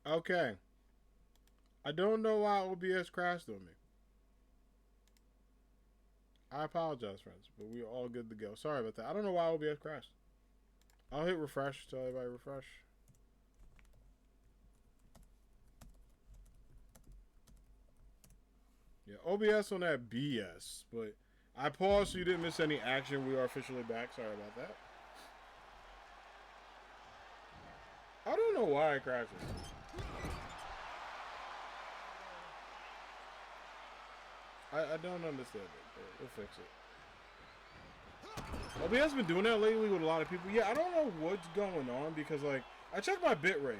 Okay. I don't know why OBS crashed on me. I apologize, friends, but we're all good to go. Sorry about that. I don't know why OBS crashed. I'll hit refresh. Tell everybody refresh. Yeah, OBS on that BS, but I paused so you didn't miss any action. We are officially back. Sorry about that. I don't know why it crashes. I don't understand it, but we'll fix it. OBS been doing that lately with a lot of people. Yeah, I don't know what's going on because, like, I checked my bit rate.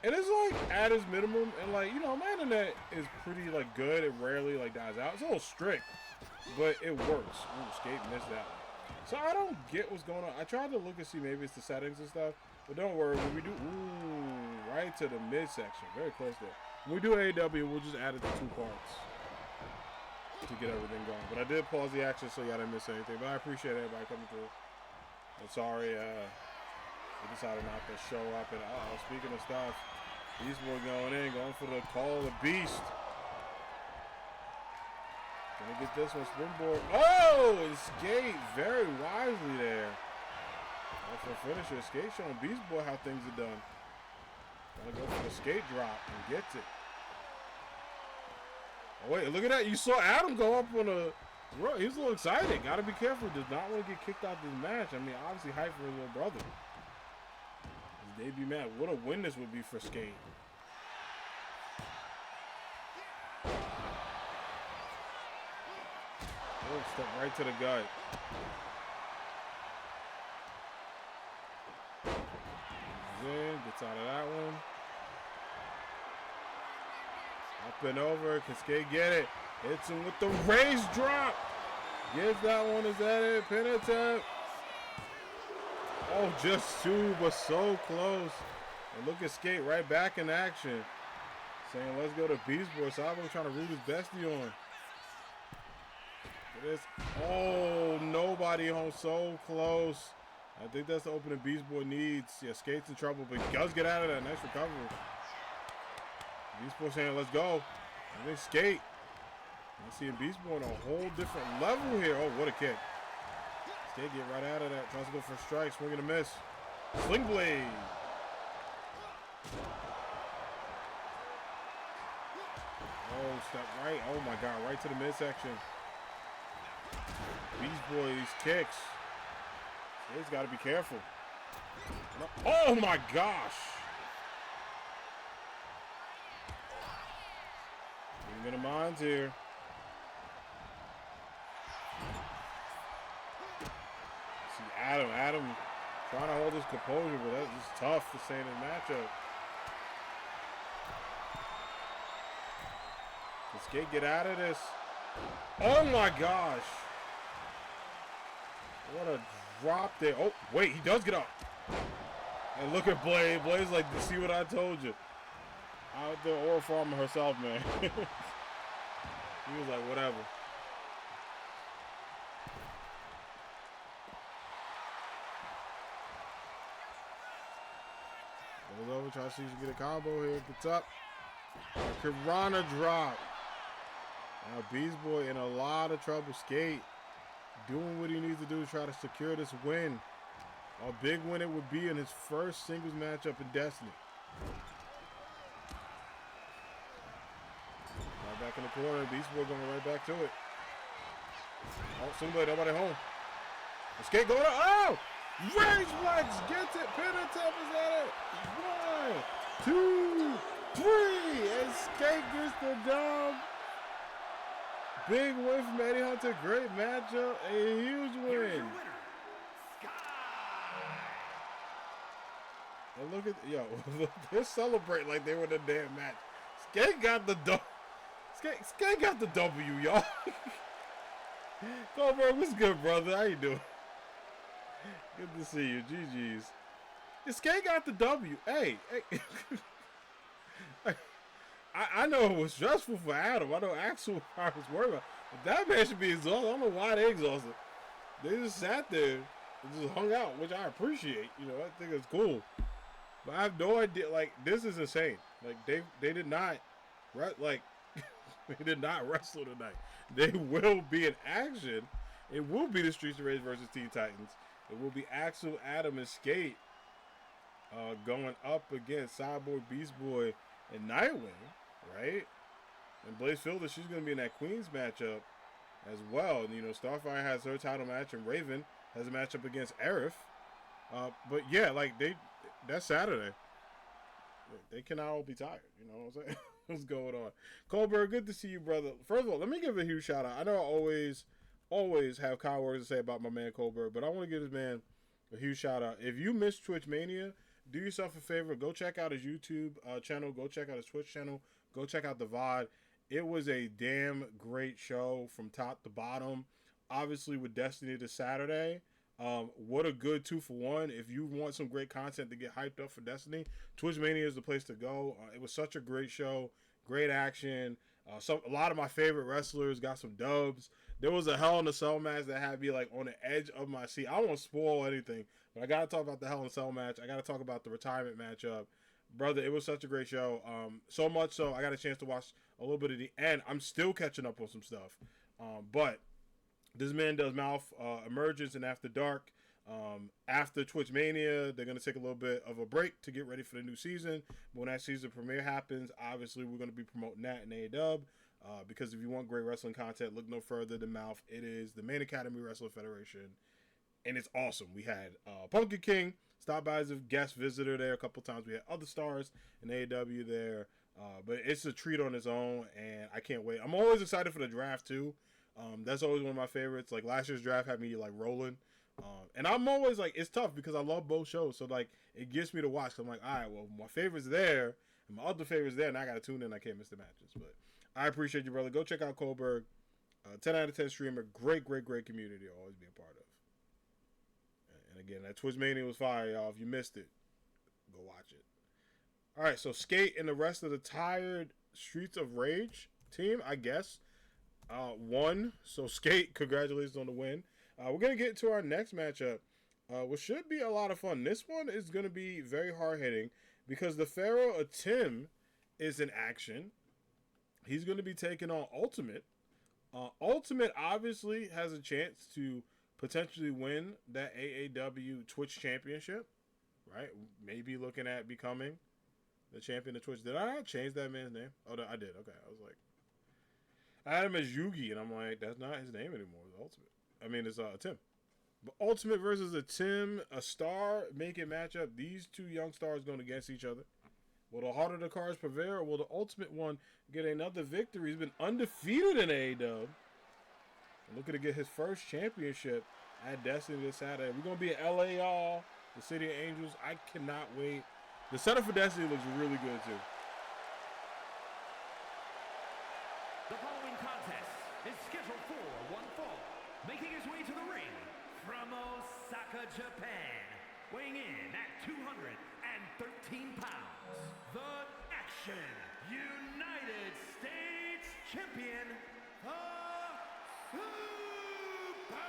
And it's, like, at its minimum. And, like, you know, my internet is pretty, like, good. It rarely, like, dies out. It's a little strict, but it works. Ooh, Skate missed that one. So I don't get what's going on. I tried to look and see maybe it's the settings and stuff. But don't worry. When we do... Ooh, right to the midsection. Very close there. When we do AAW, we'll just add it to 2 parts to get everything going. But I did pause the action so y'all didn't miss anything. But I appreciate everybody coming through. I'm sorry, we decided not to show up. And speaking of stuff, Beast Boy going in, going for the call of the beast. Gonna get this one, springboard. Oh, and Skate very wisely there. For a finisher, Skate showing Beast Boy how things are done. Gonna go for the skate drop and gets it. Oh, wait, look at that. You saw Adam go up on a... He was a little excited. Got to be careful. Does not want to get kicked out this match. I mean, obviously hyped for his little brother. His debut match. What a win this would be for Skate. Oh, step right to the gut. He's in. Gets out of that one. Up and over. Can Skate get it? Hits him with the raise drop. Gets that one. Is that it? Pin attempt. Oh, just 2, but so close. And look at Skate right back in action. Saying, let's go to Beast Boy. Sabo trying to root his bestie on. Look at this. Oh, nobody home. So close. I think that's the opening Beast Boy needs. Yeah, Skate's in trouble, but he does get out of that. Nice recovery. Beast Boy saying, let's go. And then Skate. I'm seeing Beast Boy on a whole different level here. Oh, what a kick. Skate get right out of that. Tries to go for a strike. Swing and a miss. Sling blade. Oh, step right. Oh, my God. Right to the midsection. Beast Boy, these kicks. Skate's got to be careful. Oh, my gosh. Getting a mind here. See Adam trying to hold his composure, but that's just tough to stay in the matchup. Can Skate get out of this? Oh my gosh. What a drop there. Oh, wait, he does get up. And look at Blade. Blade's like, see what I told you. Out there, Aura Farmer herself, man. He was like, whatever. Goes over, tries to see if he can get a combo here at the top. Kirana drop. Now Beast Boy in a lot of trouble. Skate doing what he needs to do to try to secure this win. A big win it would be in his first singles matchup in Destiny. Right back in the corner. Beast Boy going right back to it. Oh, somebody, nobody home. The Skate going up. Oh! Rage Flex gets it. Pin attempt is at it. 1, 2, 3. And Skate gets the dub. Big win from Eddie Hunter. Great matchup. A huge win. And look at, yo, they're celebrating like they were in the damn match. Skate got the dub. Skate got the W, y'all. Goldberg, what's good, brother? How you doing? Good to see you. GG's. Skate got the W. Hey. I know it was stressful for Adam. I know Axel was worried about it. But that man should be exhausted. I don't know why they exhausted. They just sat there and just hung out, which I appreciate. You know, I think it's cool. But I have no idea. Like, this is insane. Like, they did not, like, they did not wrestle tonight. They will be in action. It will be the Streets of Rage versus Teen Titans. It will be Axel, Adam, and Skate going up against Cyborg, Beast Boy, and Nightwing, right? And Blaze Fielder, she's going to be in that Queens matchup as well. And, you know, Starfire has her title match, and Raven has a matchup against Aerith. But yeah, like that's Saturday. They cannot all be tired. You know what I'm saying? What's going on? Colbert, good to see you, brother. First of all, let me give a huge shout out. I know I always have kind words to say about my man Colbert, but I want to give this man a huge shout out. If you missed Twitch Mania, do yourself a favor. Go check out his YouTube channel. Go check out his Twitch channel. Go check out the VOD. It was a damn great show from top to bottom. Obviously, with Destiny this Saturday. What a good 2-for-1. If you want some great content to get hyped up for Destiny, Twitch Mania is the place to go. It was such a great show, great action. A lot of my favorite wrestlers got some dubs. There was a Hell in a Cell match that had me like on the edge of my seat. I don't want to spoil anything, but I gotta talk about the Hell in a Cell match. I gotta talk about the retirement matchup, brother. It was such a great show. So much so I got a chance to watch a little bit of the end. I'm still catching up on some stuff, but. This man does Mouth Emergence and After Dark. After Twitch Mania, they're going to take a little bit of a break to get ready for the new season. But when that season premiere happens, obviously we're going to be promoting that in AAW. Because if you want great wrestling content, look no further than Mouth. It is the main Academy Wrestling Federation. And it's awesome. We had Pumpkin King stop by as a guest visitor there a couple times. We had other stars in AAW there. But it's a treat on its own, and I can't wait. I'm always excited for the draft, too. That's always one of my favorites. Like last year's draft had me like rolling, and I'm always like it's tough because I love both shows, so like it gets me to watch. So I'm like, all right, well my favorite's there, and my other favorite's there, and I gotta tune in. I can't miss the matches. But I appreciate you, brother. Go check out Kohlberg, 10 out of 10 streamer, great community to always be a part of. And again, that Twitch Mania was fire, y'all. If you missed it, go watch it. All right, so Skate and the rest of the tired Streets of Rage team, I guess. Won. So Skate, congratulations on the win. We're going to get to our next matchup, which should be a lot of fun. This one is going to be very hard-hitting because the Pharaoh of Tim is in action. He's going to be taking on Ultimate. Ultimate obviously has a chance to potentially win that AAW Twitch Championship, right? Maybe looking at becoming the champion of Twitch. Did I not change that man's name? Oh, I did. Okay, I was like, I had him as Yugi, and I'm like, that's not his name anymore. It's Ultimate. I mean, it's Tim. But Ultimate versus a Tim, a star making matchup. These two young stars going against each other. Will the heart of the cards prevail, or will the Ultimate one get another victory? He's been undefeated in AAW. Looking to get his first championship at Destiny this Saturday. We're going to be at LA, y'all. The City of Angels. I cannot wait. The setup for Destiny looks really good, too. The following contest is scheduled for one fall. Making his way to the ring from Osaka, Japan. Weighing in at 213 pounds. The Action United States Champion, the Superstar.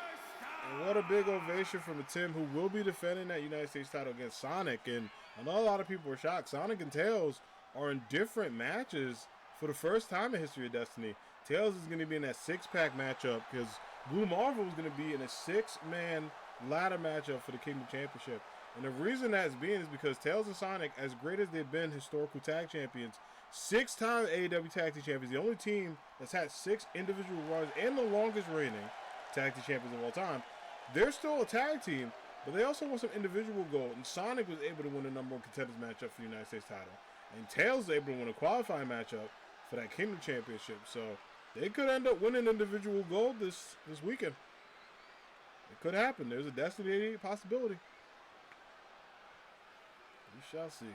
And what a big ovation from a Tim who will be defending that United States title against Sonic. And I know a lot of people were shocked. Sonic and Tails are in different matches for the first time in history of Destiny. Tails is going to be in that six-pack matchup because Blue Marvel is going to be in a six-man ladder matchup for the Kingdom Championship. And the reason that's being is because Tails and Sonic, as great as they've been historical tag champions, 6-time AAW tag team champions, the only team that's had 6 individual runs and the longest reigning tag team champions of all time, they're still a tag team, but they also want some individual gold. And Sonic was able to win the number one contenders matchup for the United States title. And Tails was able to win a qualifying matchup for that Kingdom Championship. So they could end up winning individual gold this weekend. It could happen. There's a Destiny possibility. We shall see.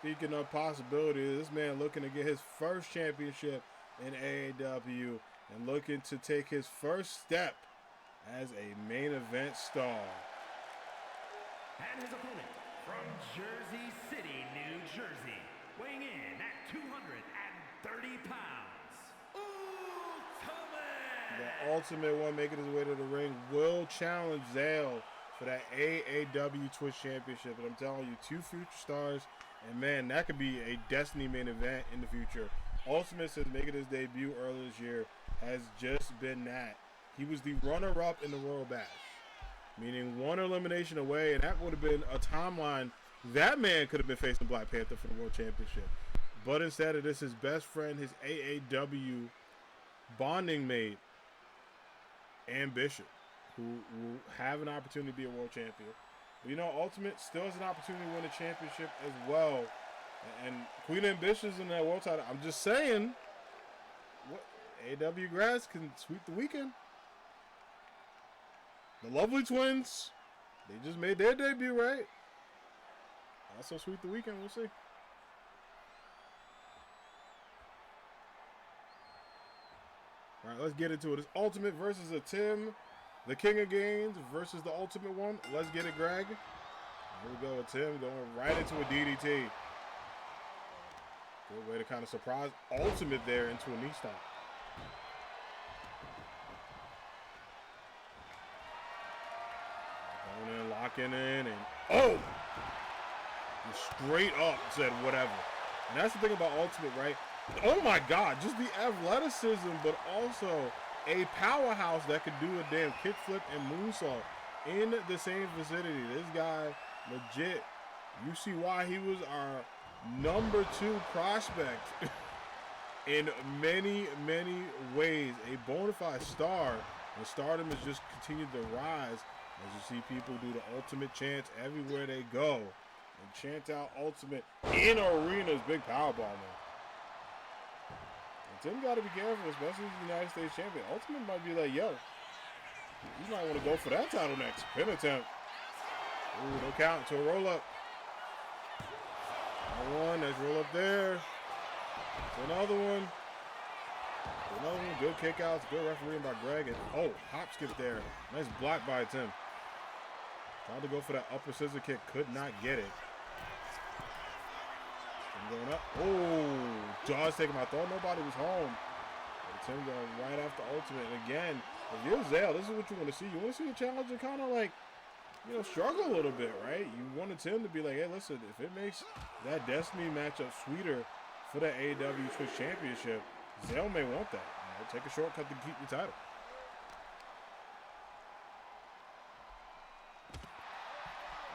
Speaking of possibilities, this man looking to get his first championship in AAW and looking to take his first step as a main event star. And his opponent from Jersey City, New Jersey, weighing in at 230 pounds, The Ultimate One making his way to the ring will challenge Zale for that AAW Twitch Championship. And I'm telling you, 2 future stars. And, man, that could be a Destiny main event in the future. Ultimate, since making his debut earlier this year, has just been that. He was the runner-up in the Royal Bash, meaning 1 elimination away, and that would have been a timeline. That man could have been facing Black Panther for the World Championship. But instead of this, his best friend, his AAW bonding mate, and Bishop, who will have an opportunity to be a world champion. But, you know, Ultimate still has an opportunity to win a championship as well. And Queen Ambitious in that world title. I'm just saying, what AAW grads can sweep the weekend. The Lovely Twins, they just made their debut, right? Also sweep the weekend, we'll see. All right, let's get into it. It's Ultimate versus a Tim, the King of Gains versus the Ultimate One. Let's get it, Greg. Here we go with Tim going right into a DDT. Good way to kind of surprise Ultimate there into a knee stomp. Going in, locking in, and oh! Straight up said whatever. And that's the thing about Ultimate, right? Oh my God, just the athleticism, but also a powerhouse that could do a damn kickflip and moonsault in the same vicinity. This guy, legit, you see why he was our number 2 prospect in many, many ways. A bona fide star. And stardom has just continued to rise as you see people do the Ultimate chants everywhere they go. And chant out Ultimate in arenas, big powerball, man. Tim got to be careful, especially as the United States champion. Ultimate might be like, yo, you might want to go for that title next. Pin attempt. Ooh, no count to a roll-up. One, let's roll up there. To another one. To another one, good kickouts, good refereeing by Greg. And, oh, hop skip there. Nice block by Tim. Tried to go for that upper scissor kick, could not get it. Going up. Oh, Jaws taking my thought nobody was home. And Tim going right after Ultimate. And again, if you're Zale, this is what you want to see. You want to see a challenger kind of like, you know, struggle a little bit, right? You wanted Tim to be like, hey, listen, if it makes that Destiny matchup sweeter for the AAW Twitch Championship, Zale may want that. You know, take a shortcut to keep your title.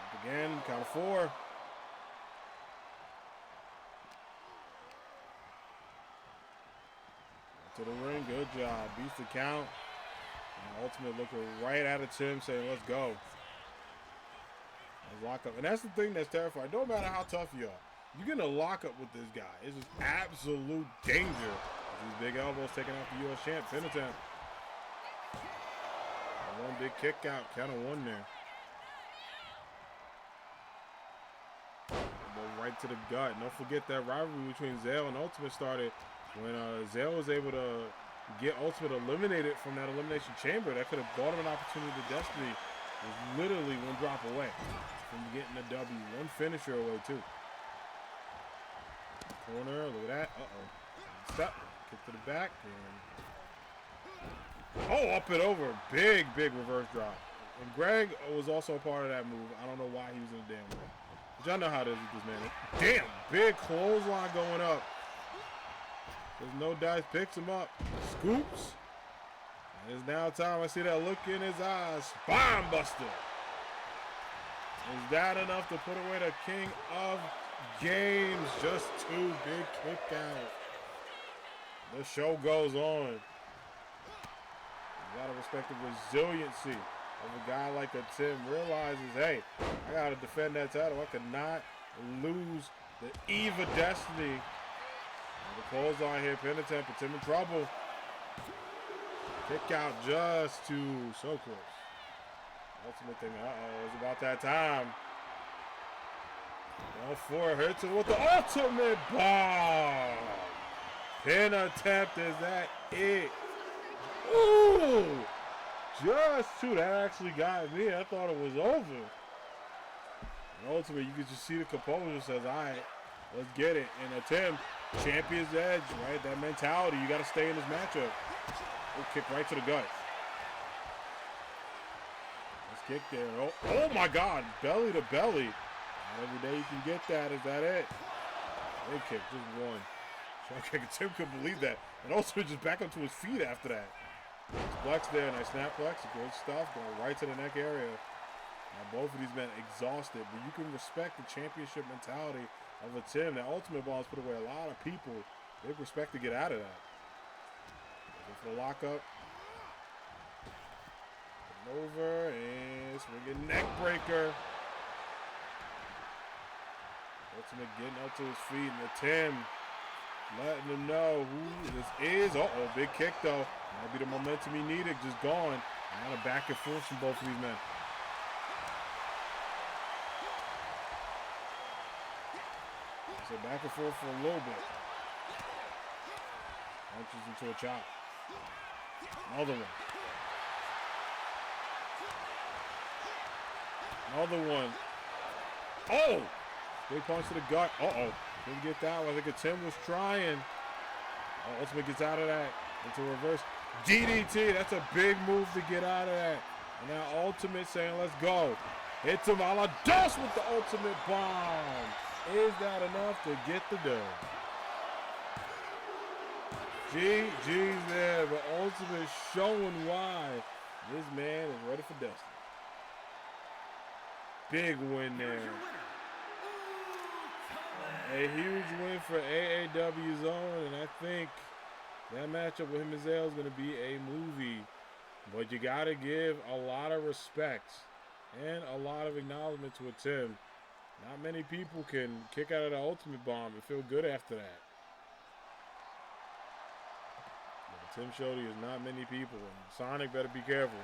Up again, count of 4. To the ring, good job. Beats the count. And Ultimate looking right at it, Tim, saying, let's go. Let's lock up. And that's the thing that's terrifying. No matter how tough you are, you're going to lock up with this guy. It's just absolute danger. These big elbows taking out the U.S. champ. Pin attempt. One big kick out. Count of 1 there. Go right to the gut. Don't forget that rivalry between Zale and Ultimate started when Zale was able to get Ultimate eliminated from that elimination chamber. That could have bought him an opportunity to Destiny. Was literally 1 drop away from getting a W. 1 finisher away, too. Corner, look at that. Uh-oh. Step, kick to the back. And oh, up and over. Big, big reverse drop. And Greg was also a part of that move. I don't know why he was in the damn way. But y'all know how it is with this man. Damn, big clothesline going up. There's no dice, picks him up, scoops. And it's now time. I see that look in his eyes. Spine buster. Is that enough to put away the King of Games? Just 2 big kick outs. The show goes on. You gotta respect the resiliency of a guy like a Tim. Realizes, hey, I gotta defend that title. I could not lose the Eve of Destiny. The clothesline here, pin attempt, puts him in trouble. Kick out just so close. Ultimate thing, it's about that time. All 4 hits him with the ultimate bomb. Pin attempt, is that it? Ooh, just 2, that actually got me. I thought it was over. And ultimately, you could just see the composure says, all right, let's get it. And a Tim, champion's edge, right? That mentality, you got to stay in this matchup. Oh, kick right to the gut. Let's kick there. Oh my God. Belly to belly. Not every day you can get that. Is that it? Leg kick, just one. Okay, Tim couldn't believe that. And also just back up to his feet after that. Flex there, nice snap flex. Good stuff. Going right to the neck area. Now both of these men exhausted, but you can respect the championship mentality of a Tim. That Ultimate Bomb's put away a lot of people. Big respect to get out of that. Go for the lockup. Over and swinging neck breaker. Ultimate getting up to his feet, and the Tim letting him know who this is. Uh-oh, big kick though. Might be the momentum he needed, just gone. Now a back and forth from both of these men. So back and forth for a little bit. Punches into a chop. Another one. Another one. Oh! Big punch to the gut. Uh-oh. Didn't get that one. I think Tim was trying. Ultimate gets out of that. Into reverse. DDT. That's a big move to get out of that. And now Ultimate saying, let's go. Hits him a la Dos with the Ultimate Bomb. Is that enough to get the dub? GG's there. But Ultimate showing why this man is ready for Dustin. Big win there. A huge win for AAW's own, and I think that matchup with him and Zale is going to be a movie. But you got to give a lot of respect and a lot of acknowledgement to a Tim. Not many people can kick out of the Ultimate Bomb and feel good after that. But Tim showed you there's not many people, and Sonic better be careful.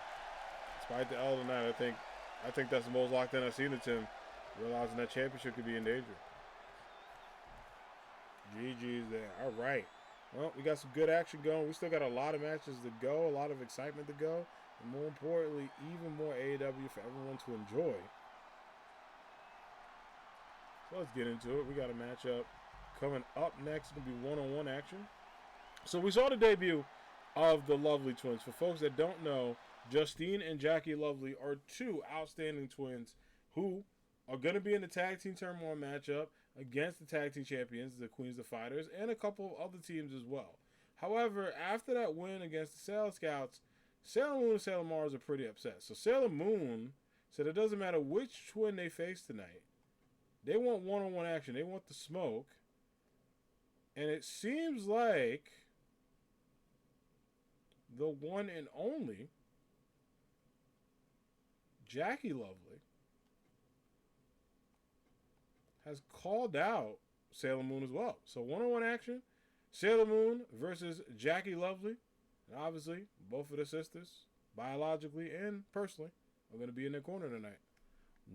Despite the L tonight, I think that's the most locked in I've seen of Tim, realizing that championship could be in danger. GG's there. All right. Well, we got some good action going. We still got a lot of matches to go, a lot of excitement to go, and more importantly, even more AEW for everyone to enjoy. So let's get into it. We got a matchup coming up next. It's going to be one-on-one action. So we saw the debut of the Lovely Twins. For folks that don't know, Justine and Jackie Lovely are two outstanding twins who are going to be in the Tag Team Turmoil matchup against the Tag Team Champions, the Queens of Fighters, and a couple of other teams as well. However, after that win against the Sailor Scouts, Sailor Moon and Sailor Mars are pretty upset. So Sailor Moon said it doesn't matter which twin they face tonight. They want one-on-one action. They want the smoke. And it seems like the one and only Jackie Lovely has called out Sailor Moon as well. So one-on-one action, Sailor Moon versus Jackie Lovely. And obviously, both of the sisters, biologically and personally, are going to be in their corner tonight.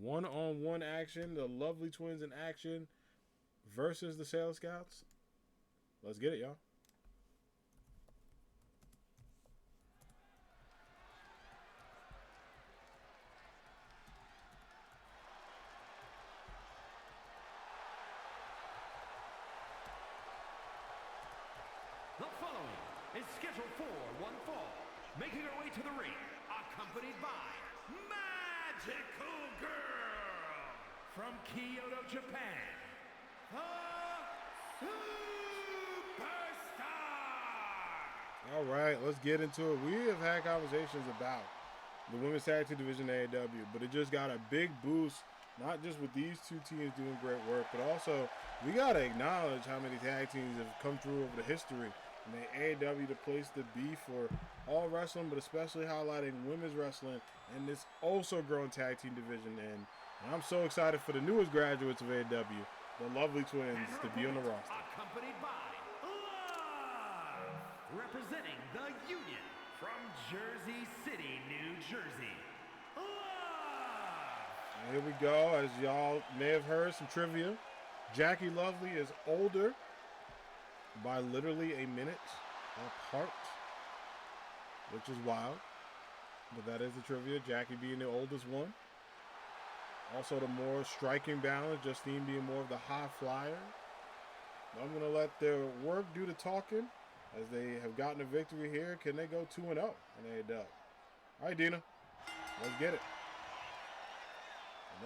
One-on-one action, the Lovely Twins in action versus the Sailor Scouts. Let's get it, y'all. The following is scheduled for one fall, making her way to the ring, accompanied by Magical Girl from Kyoto, Japan, the Superstar. All right, let's get into it. We have had conversations about the women's tag team division in AAW, but it just got a big boost, not just with these two teams doing great work, but also we got to acknowledge how many tag teams have come through over the history. And the AAW the place to be for all wrestling, but especially highlighting women's wrestling in this also growing tag team division. And I'm so excited for the newest graduates of AAW, the Lovely Twins, to be on the roster. Accompanied by Love, representing the Union from Jersey City, New Jersey. Love. And here we go. As y'all may have heard, some trivia. Jackie Lovely is older by literally a minute apart, which is wild. But that is the trivia. Jackie being the oldest one. Also the more striking balance, Justine being more of the high flyer. I'm going to let their work do the talking. as they have gotten a victory here. Can they go 2-0 in AAW? All right, Dina, let's get it.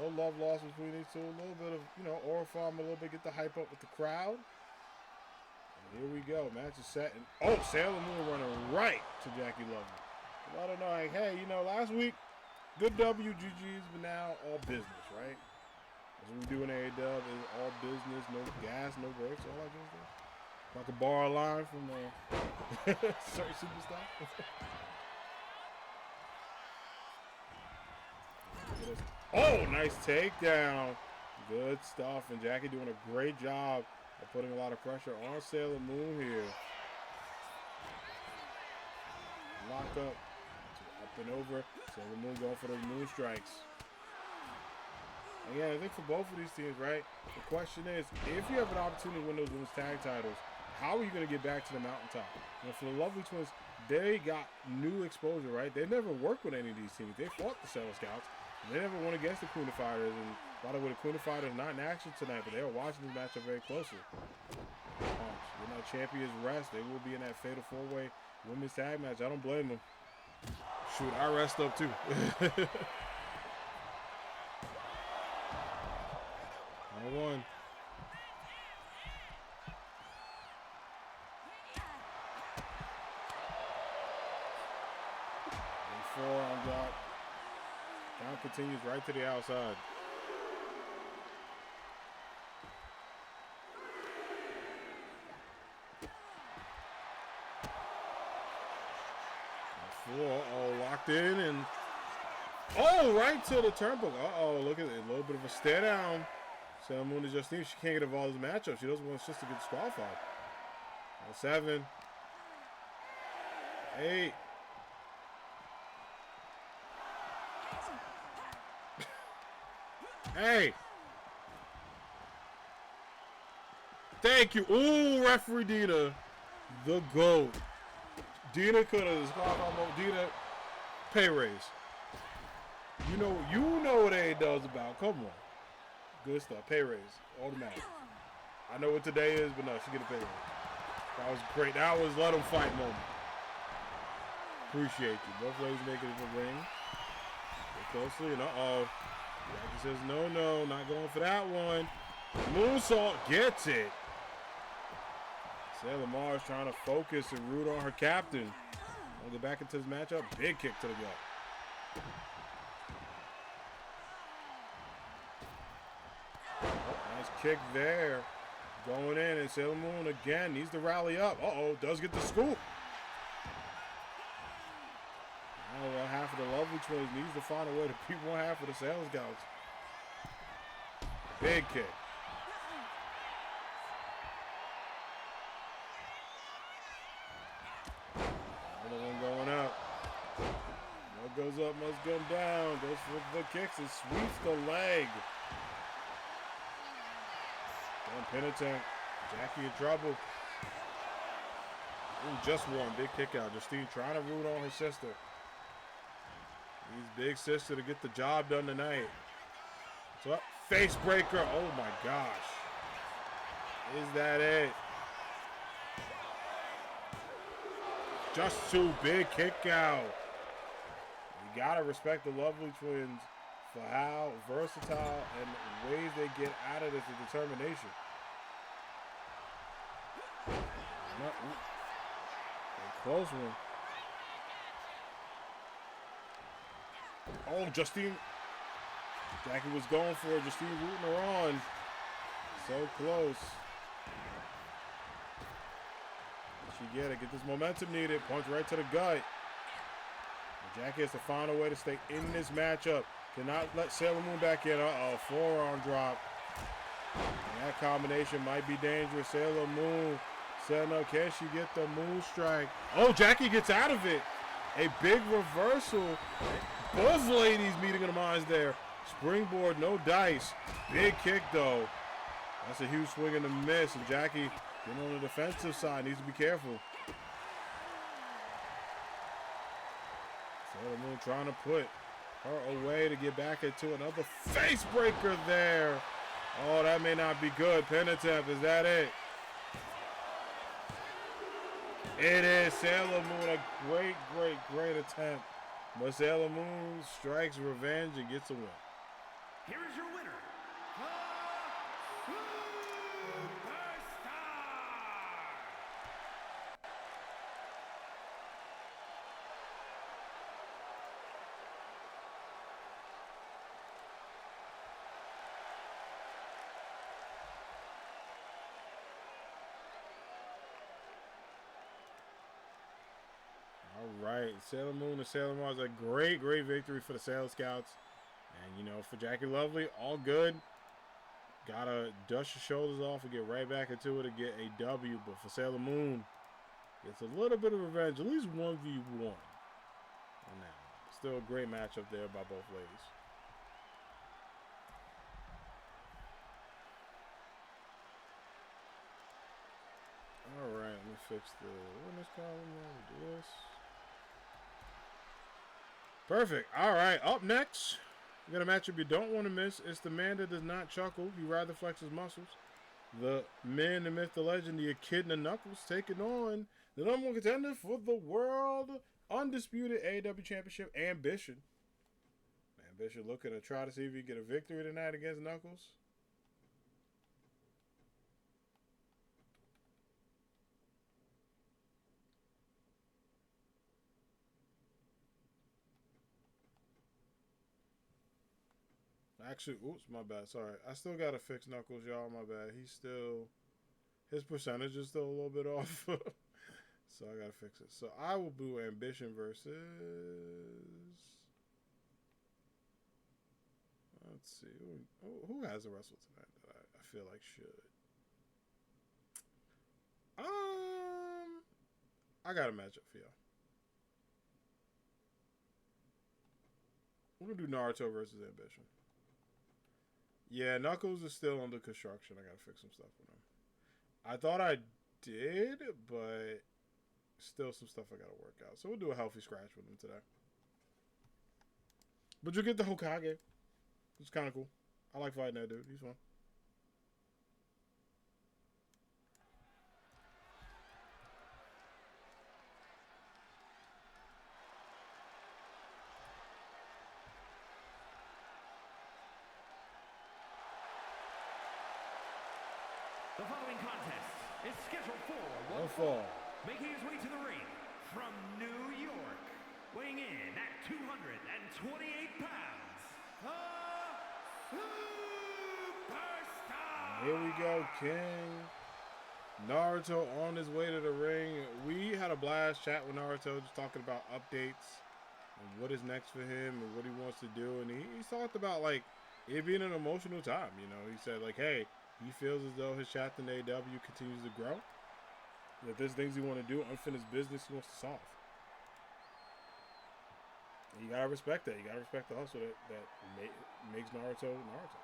No love lost between these two. A little bit of, oral farm, a little bit, get the hype up with the crowd. And here we go. Match is set. And, oh, Sailor Moon running right to Jackie Lovely. Let her know, like, hey, last week, good WGGs, but now all business, right? As we do in AAW is all business, no gas, no brakes, all that good stuff. If I could borrow a line from certain superstar. Oh, nice takedown. Good stuff. And Jackie doing a great job of putting a lot of pressure on Sailor Moon here. Lock up. Up and over. Sailor Moon going for those moon strikes. And yeah, I think for both of these teams, right, the question is, if you have an opportunity to win those women's tag titles, how are you going to get back to the mountaintop? For the Lovely Twins, they got new exposure, right? They never worked with any of these teams. They fought the Sailor Scouts. They never went against the Queen of Fighters, and by the way, the Queen of Fighters not in action tonight, but they were watching this matchup very closely. When that champions rest, they will be in that fatal four-way women's tag match. I don't blame them. Shoot, I rest up too. One. Forearm drop. Count continues right to the outside. Locked in and right to the turnbuckle. Look at it. A little bit of a stare down. Sailor Moon to Justine. She can't get involved in this matchup. She doesn't want us just to get disqualified. 7. 8. Hey. Thank you. Ooh, referee Dina. The GOAT. Dina could have disqualified. Dina, pay raise. You know what AAW is about. Come on. Good stuff. Pay raise. Automatic. I know what today is, but no, she get a pay raise. That was great. That was let them fight moment. Appreciate you. Both ladies making it in the ring. Get closely and Jackie says no, not going for that one. Moonsault gets it. Sailor Mars trying to focus and root on her captain. I'll get back into this matchup. Big kick to the gut. Nice kick there. Going in, and Sailor Moon again needs to rally up. Does get the scoop. Now one half of the Lovely Twins needs to find a way to beat one half of the Sailor Scouts. Big kick. Another one going up. What goes up must come down. Goes for the kicks and sweeps the leg. Penitent. Jackie in trouble. Ooh, just one. Big kick out. Justine trying to root on her sister. Needs big sister to get the job done tonight. So face breaker. Oh my gosh. Is that it? Just 2. Big kick out. You gotta respect the Lovely Twins for how versatile and ways they get out of this with determination. A close one. Justine. Jackie was going for it. Justine rooting her on. So close. She get it. Get this momentum needed. Punch right to the gut. And Jackie has to find a way to stay in this matchup. Cannot let Sailor Moon back in. Forearm drop. And that combination might be dangerous. Sailor Moon. No, can she get the moon strike? Jackie gets out of it. A big reversal. Both ladies meeting in the minds there. Springboard, no dice. Big kick, though. That's a huge swing and a miss. And Jackie, getting on the defensive side, needs to be careful. Sailor Moon trying to put her away to get back into another face breaker there. That may not be good. Penitent, is that it? It is Sailor Moon, a great, great, great attempt. But Sailor Moon strikes revenge and gets a win. Here is your winner, the Superstar. All right, Sailor Moon and Sailor Mars, a great, great victory for the Sailor Scouts. And, you know, for Jackie Lovely, all good. Gotta dust your shoulders off and get right back into it to get a W. But for Sailor Moon, it's a little bit of revenge, at least 1v1 on that. Still a great matchup there by both ladies. All right, let me fix the winners column. Let me do this. Perfect. All right, up next, we got a matchup you don't want to miss. It's the man that does not chuckle. He rather flexes muscles. The man, the myth, the legend, the Echidna Knuckles, taking on the number one contender for the world undisputed AAW Championship, Ambition. Ambition looking to try to see if he can get a victory tonight against Knuckles. Actually, oops, my bad. Sorry. I still got to fix Knuckles, y'all. My bad. His percentage is still a little bit off. So I got to fix it. So I will do Ambition versus... Let's see. Who has a wrestle tonight that I feel like should? I got a matchup for y'all. We're going to do Naruto versus Ambition. Yeah, Knuckles is still under construction. I gotta fix some stuff with him. I thought I did, but still some stuff I gotta work out. So we'll do a healthy scratch with him today. But you'll get the Hokage. It's kind of cool. I like fighting that dude. He's fun. The following contest is scheduled for one fall. Making his way to the ring from New York, weighing in at 228 pounds, the Superstar. Here we go, King. Naruto on his way to the ring. We had a blast chat with Naruto, just talking about updates and what is next for him and what he wants to do. And he talked about, like, it being an emotional time. You know, he said, like, hey, he feels as though his chapter in AAW continues to grow. That there's things he wants to do, unfinished business he wants to solve. And you gotta respect that. You gotta respect the hustle that makes Naruto Naruto.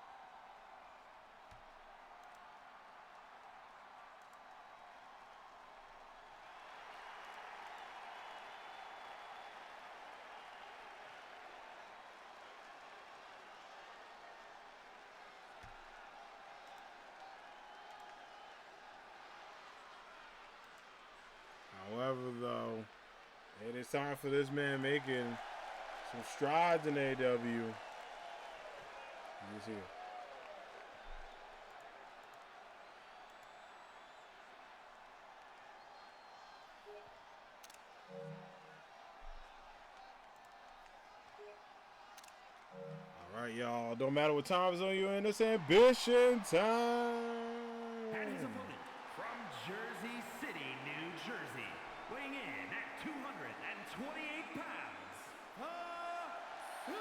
However, though, it is time for this man making some strides in AEW. He's here. All right, y'all. Don't matter what time zone you're in, it's Ambition time. And his opponent from Jersey City, New Jersey, weighing in at 228 pounds, the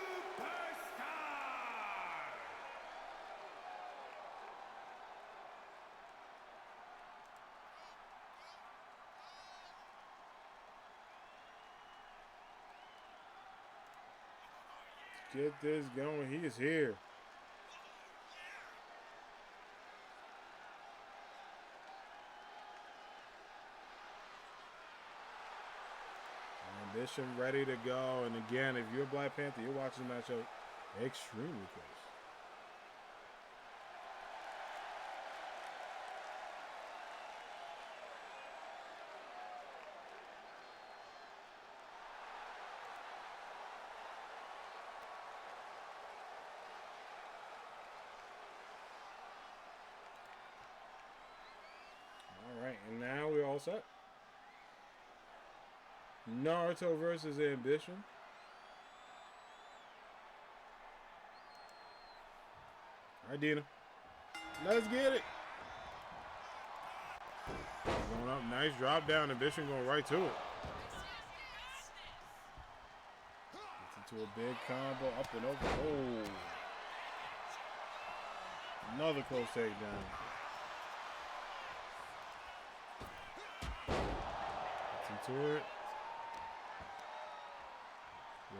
Superstar. Get this going. He is here. Ambition ready to go. And again, if you're a Black Panther, you're watching the matchup extremely close. all set. Naruto versus Ambition. All right, Dina. Let's get it. Going up, nice drop down. Ambition going right to it. Gets into a big combo, up and over. Oh. Another close takedown. Gets into it.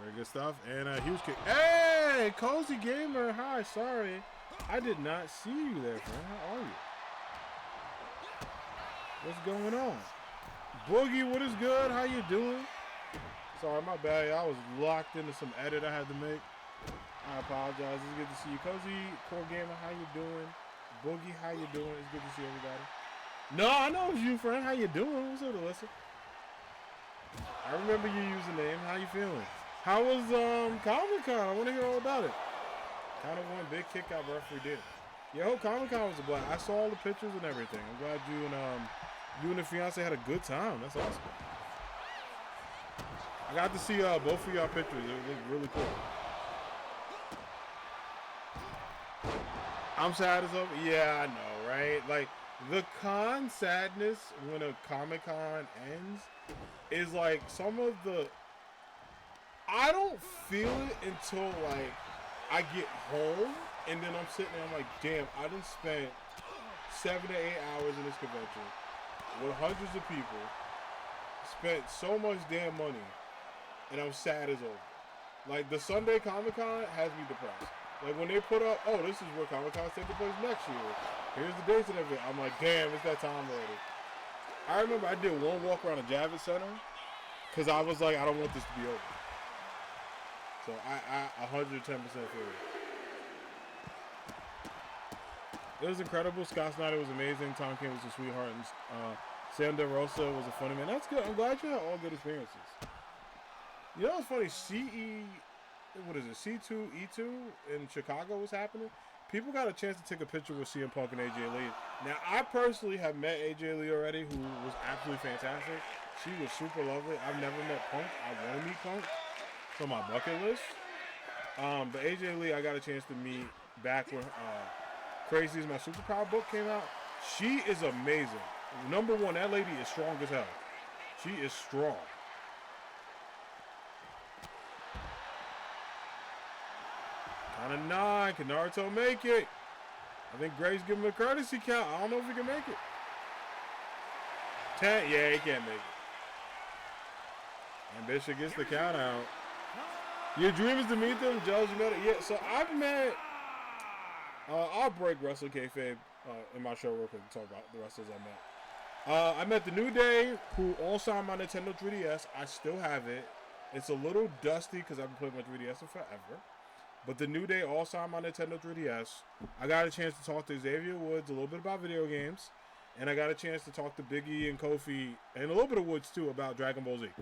Very good stuff. And a huge kick. Hey, Cozy Gamer. Hi, sorry. I did not see you there, friend. How are you? What's going on? Boogie, what is good? How you doing? Sorry, my bad. I was locked into some edit I had to make. I apologize. It's good to see you. Cozy, Core Gamer, how you doing? Boogie, how you doing? It's good to see everybody. No, I know it's you, friend. How you doing? What's up, Alyssa? I remember your username. How you feeling? How was Comic-Con? I want to hear all about it. Kind of one big kick out referee did. Yo, Comic-Con was a blast. I saw all the pictures and everything. I'm glad you and the fiance had a good time. That's awesome. I got to see both of y'all pictures. It looked really cool. I'm sad as hell. Yeah, I know, right? Like, the con sadness when a Comic-Con ends is like some of the... I don't feel it until, like, I get home, and then I'm sitting there, I'm like, damn, I done spent 7 to 8 hours in this convention with hundreds of people, spent so much damn money, and I'm sad as over. Like, the Sunday Comic-Con has me depressed. Like, when they put up, oh, this is where Comic-Con's taking place next year. Here's the dates and everything. I'm like, damn, it's that time already. I remember I did one walk around the Javits Center, because I was like, I don't want this to be over. So I 110% feel it. It was incredible. Scott Snyder was amazing. Tom King was a sweetheart. And Sam DeRosa was a funny man. That's good. I'm glad you had all good experiences. You know what's funny? C2, E2 in Chicago was happening. People got a chance to take a picture with CM Punk and AJ Lee. Now, I personally have met AJ Lee already, who was absolutely fantastic. She was super lovely. I've never met Punk. I want to meet Punk. From my bucket list. But AJ Lee, I got a chance to meet back when Crazy is My Superpower book came out. She is amazing. Number one, that lady is strong as hell. She is strong. Count of 9. Can Naruto make it? I think Gray's giving him a courtesy count. I don't know if he can make it. 10. Yeah, he can't make it. And Bishop gets the count out. Your dream is to meet them, Joe's you met it. Yeah, so I've met, I'll break Wrestle Kayfabe in my show real quick and talk about the wrestlers I met. I met the New Day, who all signed my Nintendo 3DS. I still have it. It's a little dusty because I've been playing my 3DS in forever. But the New Day all signed my Nintendo 3DS. I got a chance to talk to Xavier Woods a little bit about video games. And I got a chance to talk to Big E and Kofi and a little bit of Woods too about Dragon Ball Z.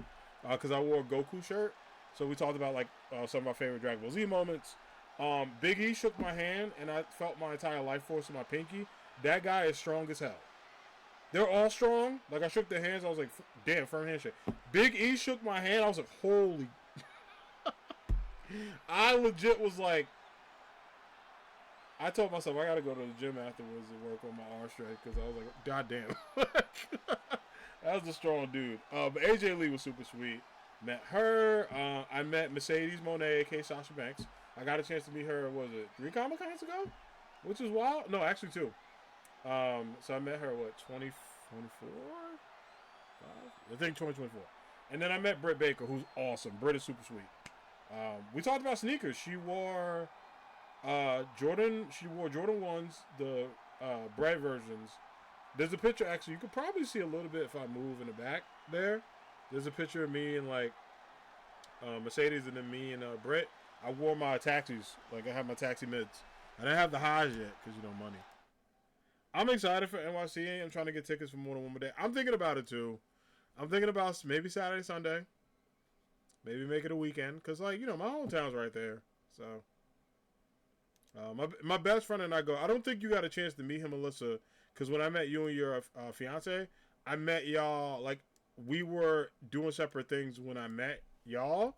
Because I wore a Goku shirt. So we talked about like some of my favorite Dragon Ball Z moments. Big E shook my hand, and I felt my entire life force in my pinky. That guy is strong as hell. They're all strong. Like, I shook their hands. I was like, damn, firm handshake. Big E shook my hand. I was like, holy. I legit was like, I told myself I got to go to the gym afterwards and work on my arm strength because I was like, god damn. That was a strong dude. But AJ Lee was super sweet. Met her. I met Mercedes Monet, aka Sasha Banks. I got a chance to meet her, what was it, 3 Comic-Cons ago? Which is wild. No, actually 2. So I met her, what, 2024? I think 2024. And then I met Britt Baker, who's awesome. Britt is super sweet. We talked about sneakers. She wore Jordan 1s, the bread versions. There's a picture, actually, you could probably see a little bit if I move in the back there. There's a picture of me and, like, Mercedes and then me and Britt. I wore my taxis. Like, I have my taxi mids. I didn't have the highs yet because, you know, money. I'm excited for NYC. I'm trying to get tickets for more than one more day. I'm thinking about it, too. I'm thinking about maybe Saturday, Sunday. Maybe make it a weekend. Because, like, you know, my hometown's right there. So, my best friend and I go. I don't think you got a chance to meet him, Alyssa. Because when I met you and your fiance, I met y'all, like, we were doing separate things when I met y'all.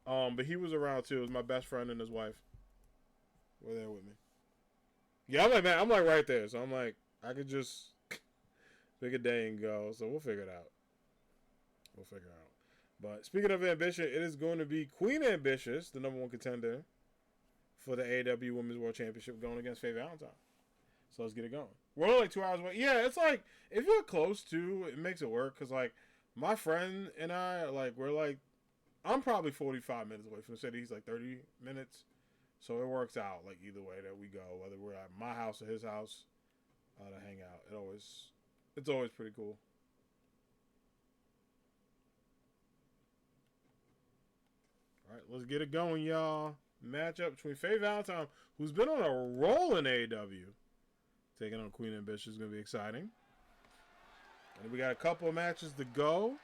But he was around too. It was my best friend and his wife were there with me. Yeah, I'm like, man, I'm like right there. So I'm like, I could just pick a day and go. So we'll figure it out. We'll figure it out. But speaking of ambition, it is going to be Queen Ambitious, the #1 contender for the AAW Women's World Championship, going against Faye Valentine. So let's get it going. We're only like 2 hours away. Yeah, it's like, if you're close to, it makes it work. Because, like, my friend and I, like, we're like, I'm probably 45 minutes away from the city. He's like 30 minutes. So it works out, like, either way that we go, whether we're at my house or his house to hang out. It's always pretty cool. All right, let's get it going, y'all. Matchup between Faye Valentine, who's been on a roll in AAW, taking on Queen Ambitious is going to be exciting. And we got a couple of matches to go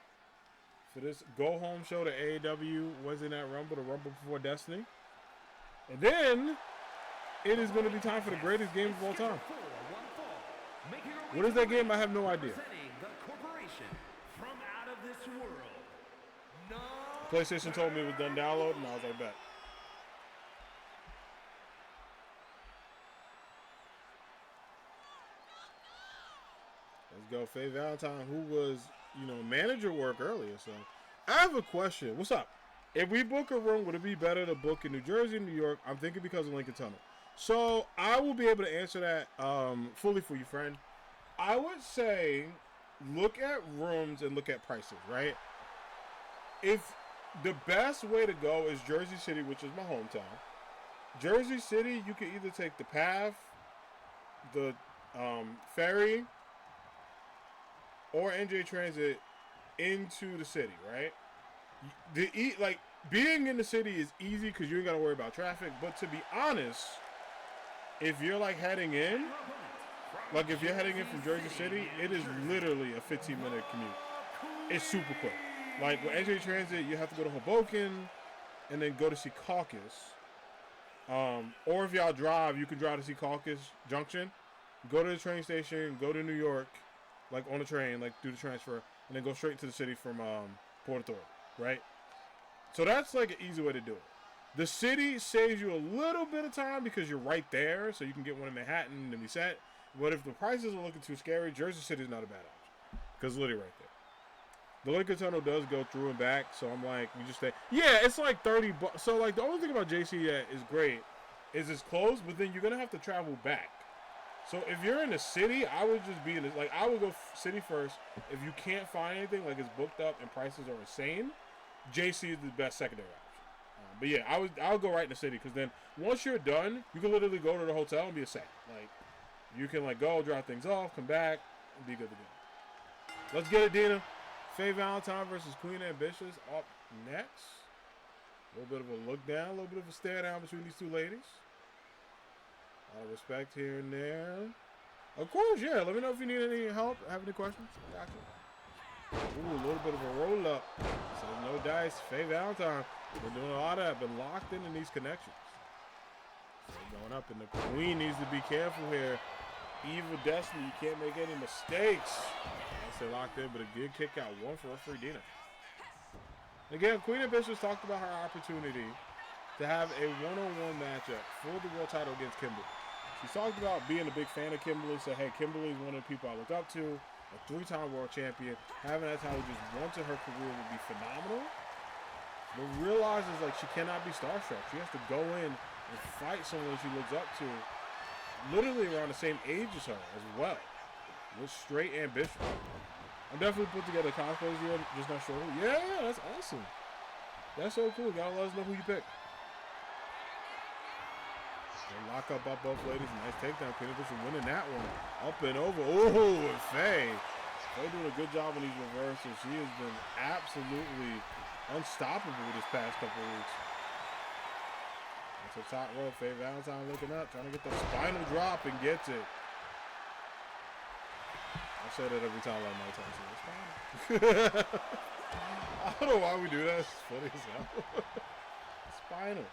for this go-home show to AAW Wednesday Night Rumble, the Rumble Before Destiny. And then it is going to be time for the greatest game of all time. What is that game? I have no idea. PlayStation told me it was done downloading, and I was like, bet. Let's go. Faye Valentine, who was, manager work earlier. So I have a question. What's up? If we book a room, would it be better to book in New Jersey, New York? I'm thinking because of Lincoln Tunnel. So I will be able to answer that fully for you, friend. I would say look at rooms and look at prices, right? If the best way to go is Jersey City, which is my hometown. Jersey City, you can either take the path, the ferry, or NJ Transit into the city, right? Being in the city is easy because you ain't got to worry about traffic. But to be honest, if you're heading in, if you're heading in from Jersey City, it is literally a 15-minute commute. It's super quick. Like with NJ Transit, you have to go to Hoboken and then go to Secaucus. Or if y'all drive, you can drive to Secaucus Junction, go to the train station, go to New York, on the train, do the transfer, and then go straight to the city from Port Authority, right? So that's an easy way to do it. The city saves you a little bit of time because you're right there, so you can get one in Manhattan and be set. But if the prices are looking too scary, Jersey City is not a bad option because it's literally right there. The Lincoln Tunnel does go through and back, so I'm we just stay. Yeah, it's $30. So the only thing about JC that is great is it's close, but then you're gonna have to travel back. So if you're in the city, I would just be in I would go city first. If you can't find anything, it's booked up and prices are insane, JC is the best secondary option. But yeah, I would go right in the city because then once you're done, you can literally go to the hotel and be a set. You can go drop things off, come back, and be good to go. Let's get it, Dina. Faye Valentine versus Queen Ambitious up next. A little bit of a look down, a little bit of a stare down between these two ladies. A lot of respect here and there. Of course, yeah. Let me know if you need any help, have any questions. Got you. Ooh, a little bit of a roll up. So no dice. Faye Valentine. Been doing a lot of that. Been locked in these connections. So going up, and the Queen needs to be careful here. Evil Destiny, you can't make any mistakes. Stay locked in, but a good kick out. One for referee Dina. Again, Queen Ambitious talked about her opportunity to have a one-on-one matchup for the world title against Kimberly. She talked about being a big fan of Kimberly, said, hey, Kimberly is one of the people I look up to, a 3-time world champion. Having that title just once in her career would be phenomenal. But realizes she cannot be starstruck. She has to go in and fight someone she looks up to literally around the same age as her as well. With straight ambition. I'm definitely put together cosplays here, just not sure who. Yeah, that's awesome. That's so cool. Gotta let us know who you pick. Lock up by both ladies. Nice takedown. Queen Ambitious winning that one. Up and over. Oh, and Faye. Faye doing a good job on these reversals. She has been absolutely unstoppable this past couple of weeks. That's the top row. Faye Valentine looking up, trying to get the spinal drop and gets it. I say that every time my time. It's fine. I don't know why we do that. It's funny as hell. Spinal.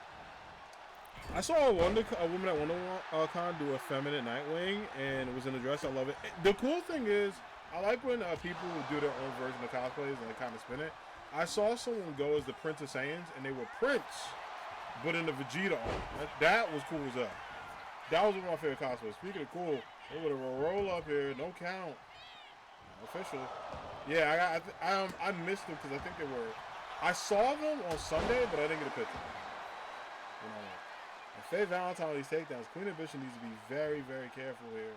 I saw a woman at WonderCon do a feminine Nightwing, and it was in a dress. I love it. The cool thing is, I like when people do their own version of cosplays and they kind of spin it. I saw someone go as the Prince of Saiyans, and they were Prince, but in the Vegeta arm. That was cool as hell. That was one of my favorite cosplays. Speaking of cool, they would have a roll up here, no count. Official. Yeah, I missed them because I think they were. I saw them on Sunday, but I didn't get a picture. You know, and Faye Valentine on these takedowns. Queen Ambition needs to be very, very careful here.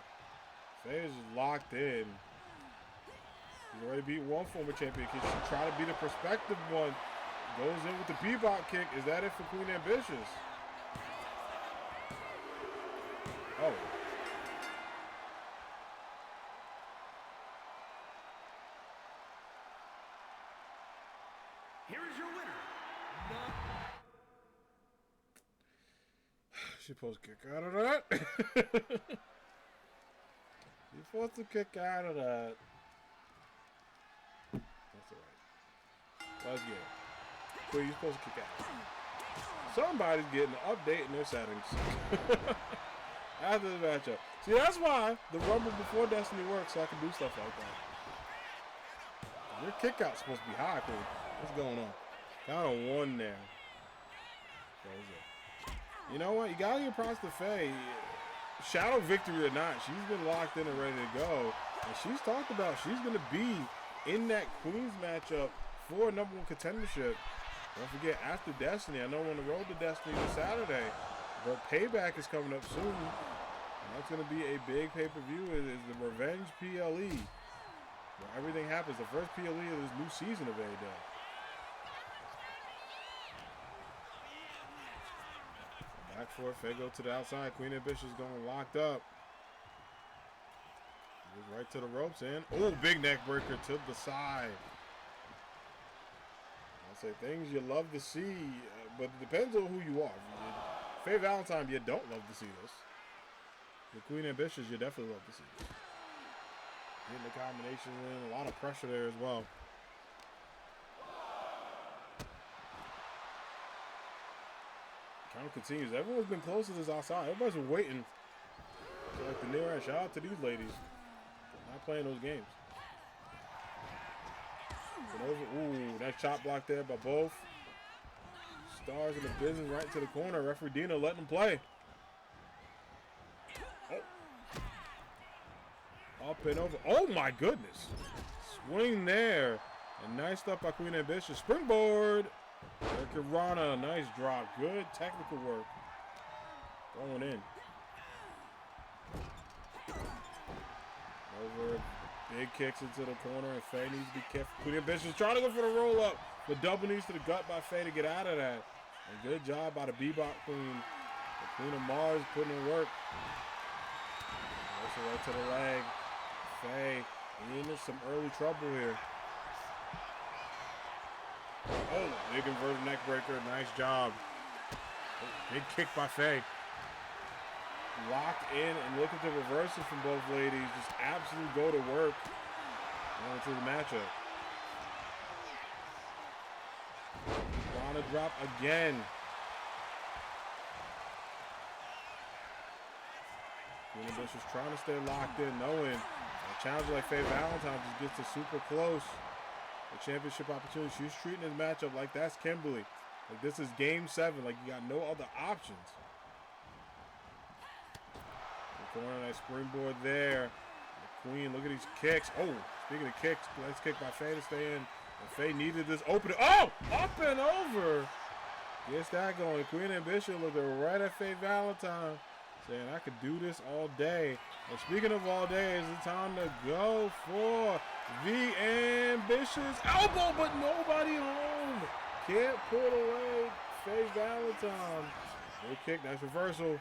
Faye is just locked in. He's already beat one former champion. She try to beat a prospective one. Goes in with the bebop kick. Is that it for Queen Ambitious? Oh. Here is your winner. She's supposed to kick out of that. She's supposed to kick out of that. That's alright. Let's get it. Where you supposed to kick out? Somebody's getting an update in their settings. After the matchup. See, that's why the Rumble before Destiny works, so I can do stuff like that. Your kick out's supposed to be high, Queen. What's going on? Count on one there. That was it. You know what? You gotta give props to Faye. Shadow victory or not, she's been locked in and ready to go. And she's talked about she's gonna be in that Queens matchup for #1 contendership. Don't forget, after Destiny, I know on the road to Destiny this Saturday, but Payback is coming up soon. And that's going to be a big pay-per-view. Is the Revenge PLE, where everything happens. The first PLE of this new season of AAW. Back for it. Faye go to the outside. Queen Ambitious going locked up. Goes right to the ropes and oh, big neck breaker to the side. Say things you love to see, but it depends on who you are. Faye Valentine, you don't love to see this. The Queen Ambitious, you definitely love to see this. Getting the combination in, a lot of pressure there as well. Count continues. Everyone's been close to this outside. Everybody's been waiting. So like the near end. Shout out to these ladies. Not playing those games. Ooh, that chop block there by both. Stars in the business right to the corner. Referee Dina letting them play. Oh. Up and over. Oh my goodness. Swing there. And nice stuff by Queen Ambitious. Springboard. Rana, nice drop. Good technical work. Going in. Over. Big kicks into the corner, and Faye needs to be careful. Queen Ambitious trying to go for the roll-up, but double knees to the gut by Faye to get out of that. And good job by the Bebop Queen. The Queen of Mars putting in work. Also right to the leg. Faye in some early trouble here. Oh, big inverted neck breaker. Nice job. Oh, big kick by Faye. Locked in and look at the reversal from both ladies. Just absolutely go to work into the matchup. Rana drop again. Queen Ambitious trying to stay locked in, knowing a challenger like Faye Valentine just gets to super close. The championship opportunity. She's treating this matchup like that's Kimberly. Like this is game 7. Like you got no other options. Corner, nice springboard there. The Queen, look at these kicks. Oh, speaking of kicks, nice kick by Faye to stay in. And Faye needed this opening. Oh, up and over. Gets that going. Queen Ambition looking right at Faye Valentine, saying I could do this all day. And speaking of all day, it's the time to go for the Ambitious elbow, but nobody home. Can't pull away Faye Valentine. Good kick, nice reversal.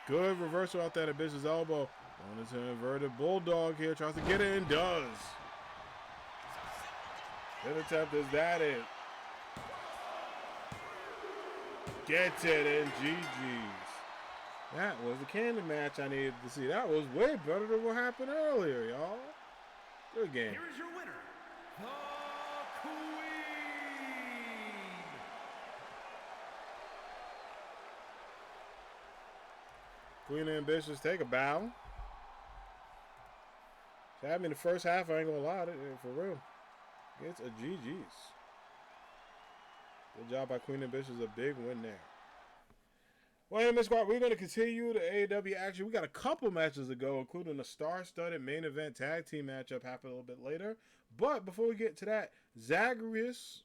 Good reversal out there at Ambitious elbow. On his inverted bulldog here. Tries to get it and does. Good attempt. Is that it? Gets it and GG's. That was the cannon match I needed to see. That was way better than what happened earlier, y'all. Good game. Here is your winner, the Queen. Queen Ambitious, take a bow. So, I mean, the first half, I ain't gonna lie, for real. It's a GG's. Good job by Queen and Bishop's a big win there. Well, hey, Miss Squad, we're going to continue the AAW action. We got a couple matches to go, including a star-studded main event tag team matchup happening a little bit later. But before we get to that, Zagreus,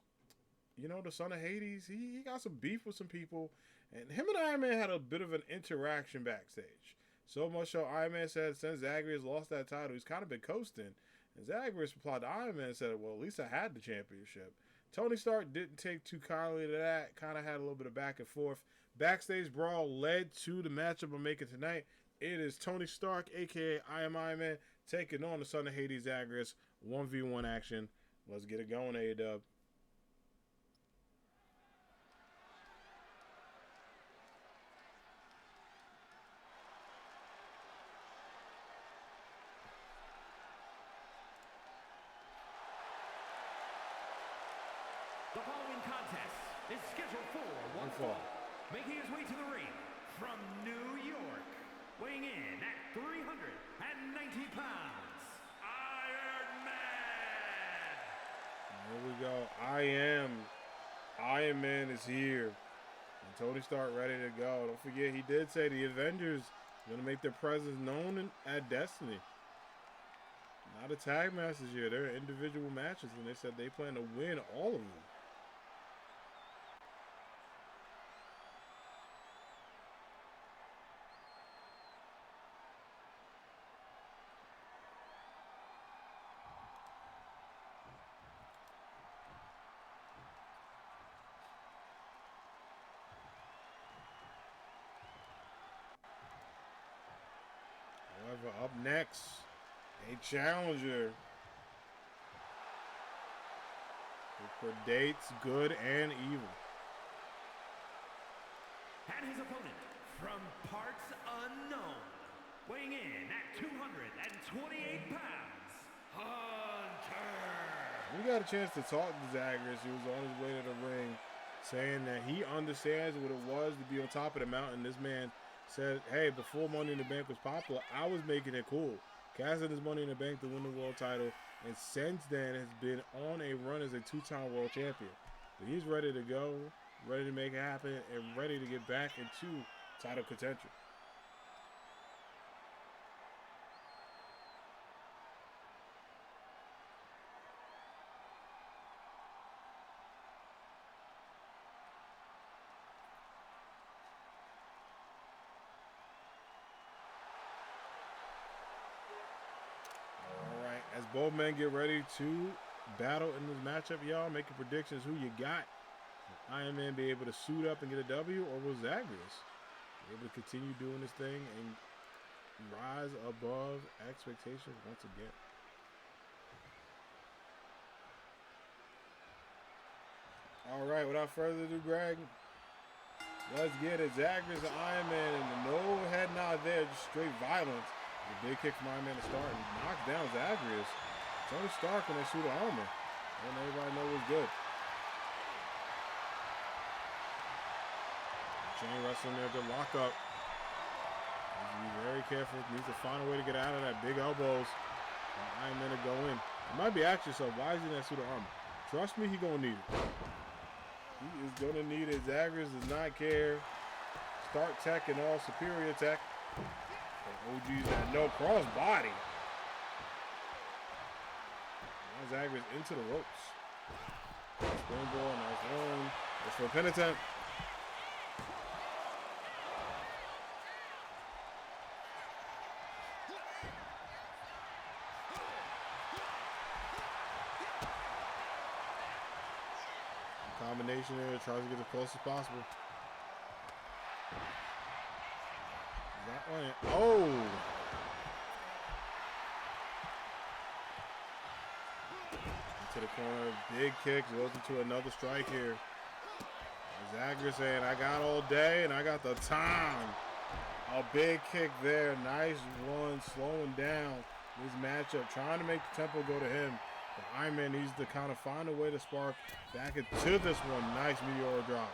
you know, the son of Hades, he got some beef with some people. And him and Iron Man had a bit of an interaction backstage. So much so, Iron Man said since Zagreus lost that title, he's kind of been coasting. And Zagreus replied to Iron Man and said, well, at least I had the championship. Tony Stark didn't take too kindly to that. Kind of had a little bit of back and forth. Backstage brawl led to the matchup I'm making tonight. It is Tony Stark, a.k.a. I Am Iron Man, taking on the son of Hades Zagreus. 1v1 action. Let's get it going, A-Dub. The following contest is scheduled for one fall. Making his way to the ring from New York, weighing in at 390 pounds, Iron Man! Here we go. Iron Man is here. And Tony Stark ready to go. Don't forget, he did say the Avengers are going to make their presence known at Destiny. Not a tag match this year. They're individual matches, and they said they plan to win all of them. However, up next, a challenger who predates good and evil. And his opponent from parts unknown, weighing in at 228 pounds, Hunter. We got a chance to talk to Zagreus. He was on his way to the ring, saying that he understands what it was to be on top of the mountain. This man said, hey, before Money in the Bank was popular, I was making it cool. Casting his Money in the Bank to win the world title, and since then has been on a run as a two-time world champion. But he's ready to go, ready to make it happen, and ready to get back into title contention. As both men get ready to battle in this matchup, y'all, making predictions who you got. Will Iron Man be able to suit up and get a W, or will Zagreus be able to continue doing this thing and rise above expectations once again? All right, without further ado, Greg, let's get it. Zagreus and Iron Man, and no head nod there, just straight violence. The big kick from Iron Man to start and knocks down Zagreus. Tony Stark in that suit of armor. And everybody know what's good. Chain wrestling there, good lockup. Needs to be very careful. Needs to find a way to get out of that. Big elbows. And Iron Man to go in. You might be asking yourself, why is he in that suit of armor? Trust me, he gonna need it. He is gonna need it. Zagreus does not care. Stark tech and all superior tech. OG's that no cross body. Now Zagreus into the ropes. Springboard, nice one. It's for a penitent. Combination there, tries to get as close as possible. That one, oh! Into the corner, big kick, goes into another strike here. Zagreus saying, I got all day and I got the time. A big kick there, nice one, slowing down this matchup, trying to make the tempo go to him. But Iron Man needs to kind of find a way to spark back into this one. Nice meteor drop.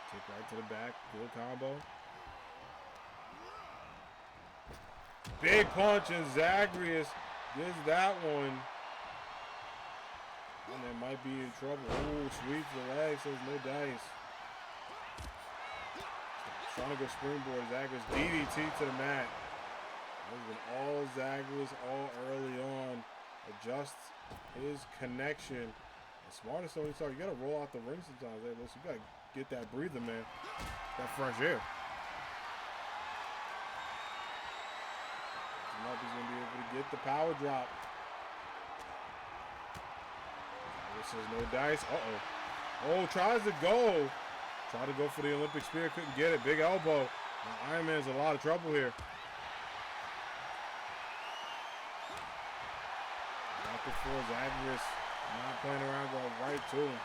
Take right to the back. Good combo. Big punch, and Zagreus gets that one. And they might be in trouble. Oh, sweeps the leg, says no dice. Trying to go springboard. Zagreus DDT to the mat. All Zagreus all early on. Adjusts his connection. The smartest thing we talk, you gotta roll out the ring sometimes. Hey, listen, you gotta get that breather, man. That fresh air. He's gonna be able to get the power drop. This is no dice. Uh-oh. Oh, tries to go. Try to go for the Olympic spear, couldn't get it. Big elbow. And Iron Man's in a lot of trouble here. Not before Zagreus, not playing around, going right to him.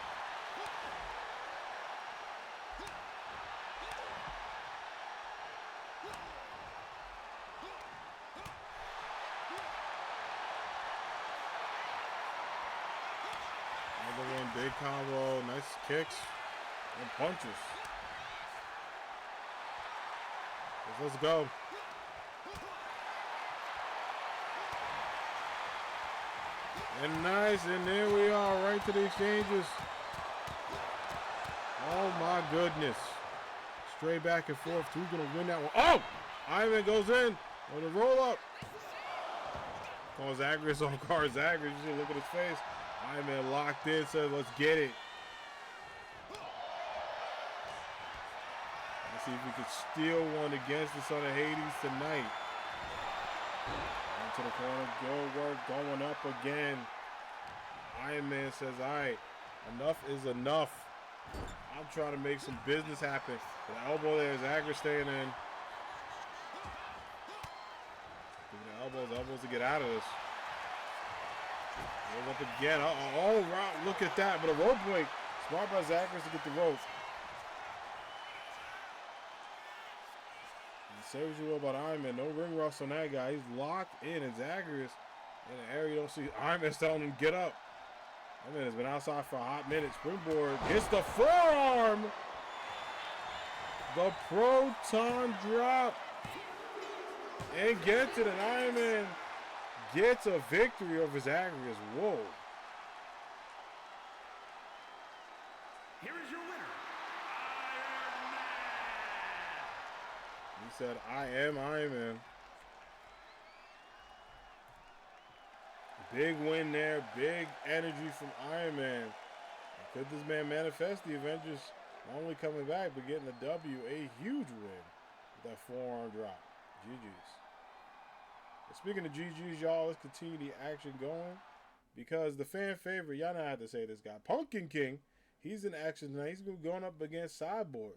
Another one, big combo, nice kicks and punches. Let's go. And nice, and there we are, right to the exchanges. Oh my goodness. Straight back and forth. Who's gonna win that one? Oh! Iron Man goes in on the roll up. Calls Zagreus on guard. Zagreus, you see, look at his face. Iron Man locked in, said, let's get it. Let's see if we could steal one against the Son of Hades tonight. To the corner, good work, going up again. Iron Man says, all right, enough is enough. I'm trying to make some business happen. The elbow there, Zagreus staying in. The elbows to get out of this. Roll up again. Oh, wow, look at that. But a rope break. Smart by Zagreus to get the rope. Say what you will about Iron Man. No ring rust on that guy. He's locked in, and Zagreus in the area. You don't see Iron Man's telling him get up. Iron Man has been outside for a hot minute. Springboard gets the forearm. The proton drop. And gets it, and Iron Man gets a victory over Zagreus. Whoa. Here is your winner, He said, I am Iron Man. Big win there. Big energy from Iron Man. Could this man manifest the Avengers not only coming back, but getting a W? A huge win with that forearm drop. GG's. But speaking of GG's, y'all, let's continue the action going. Because the fan favorite, y'all know how to say this guy, Pumpkin King, he's in action tonight. He's going to be going up against Cyborg.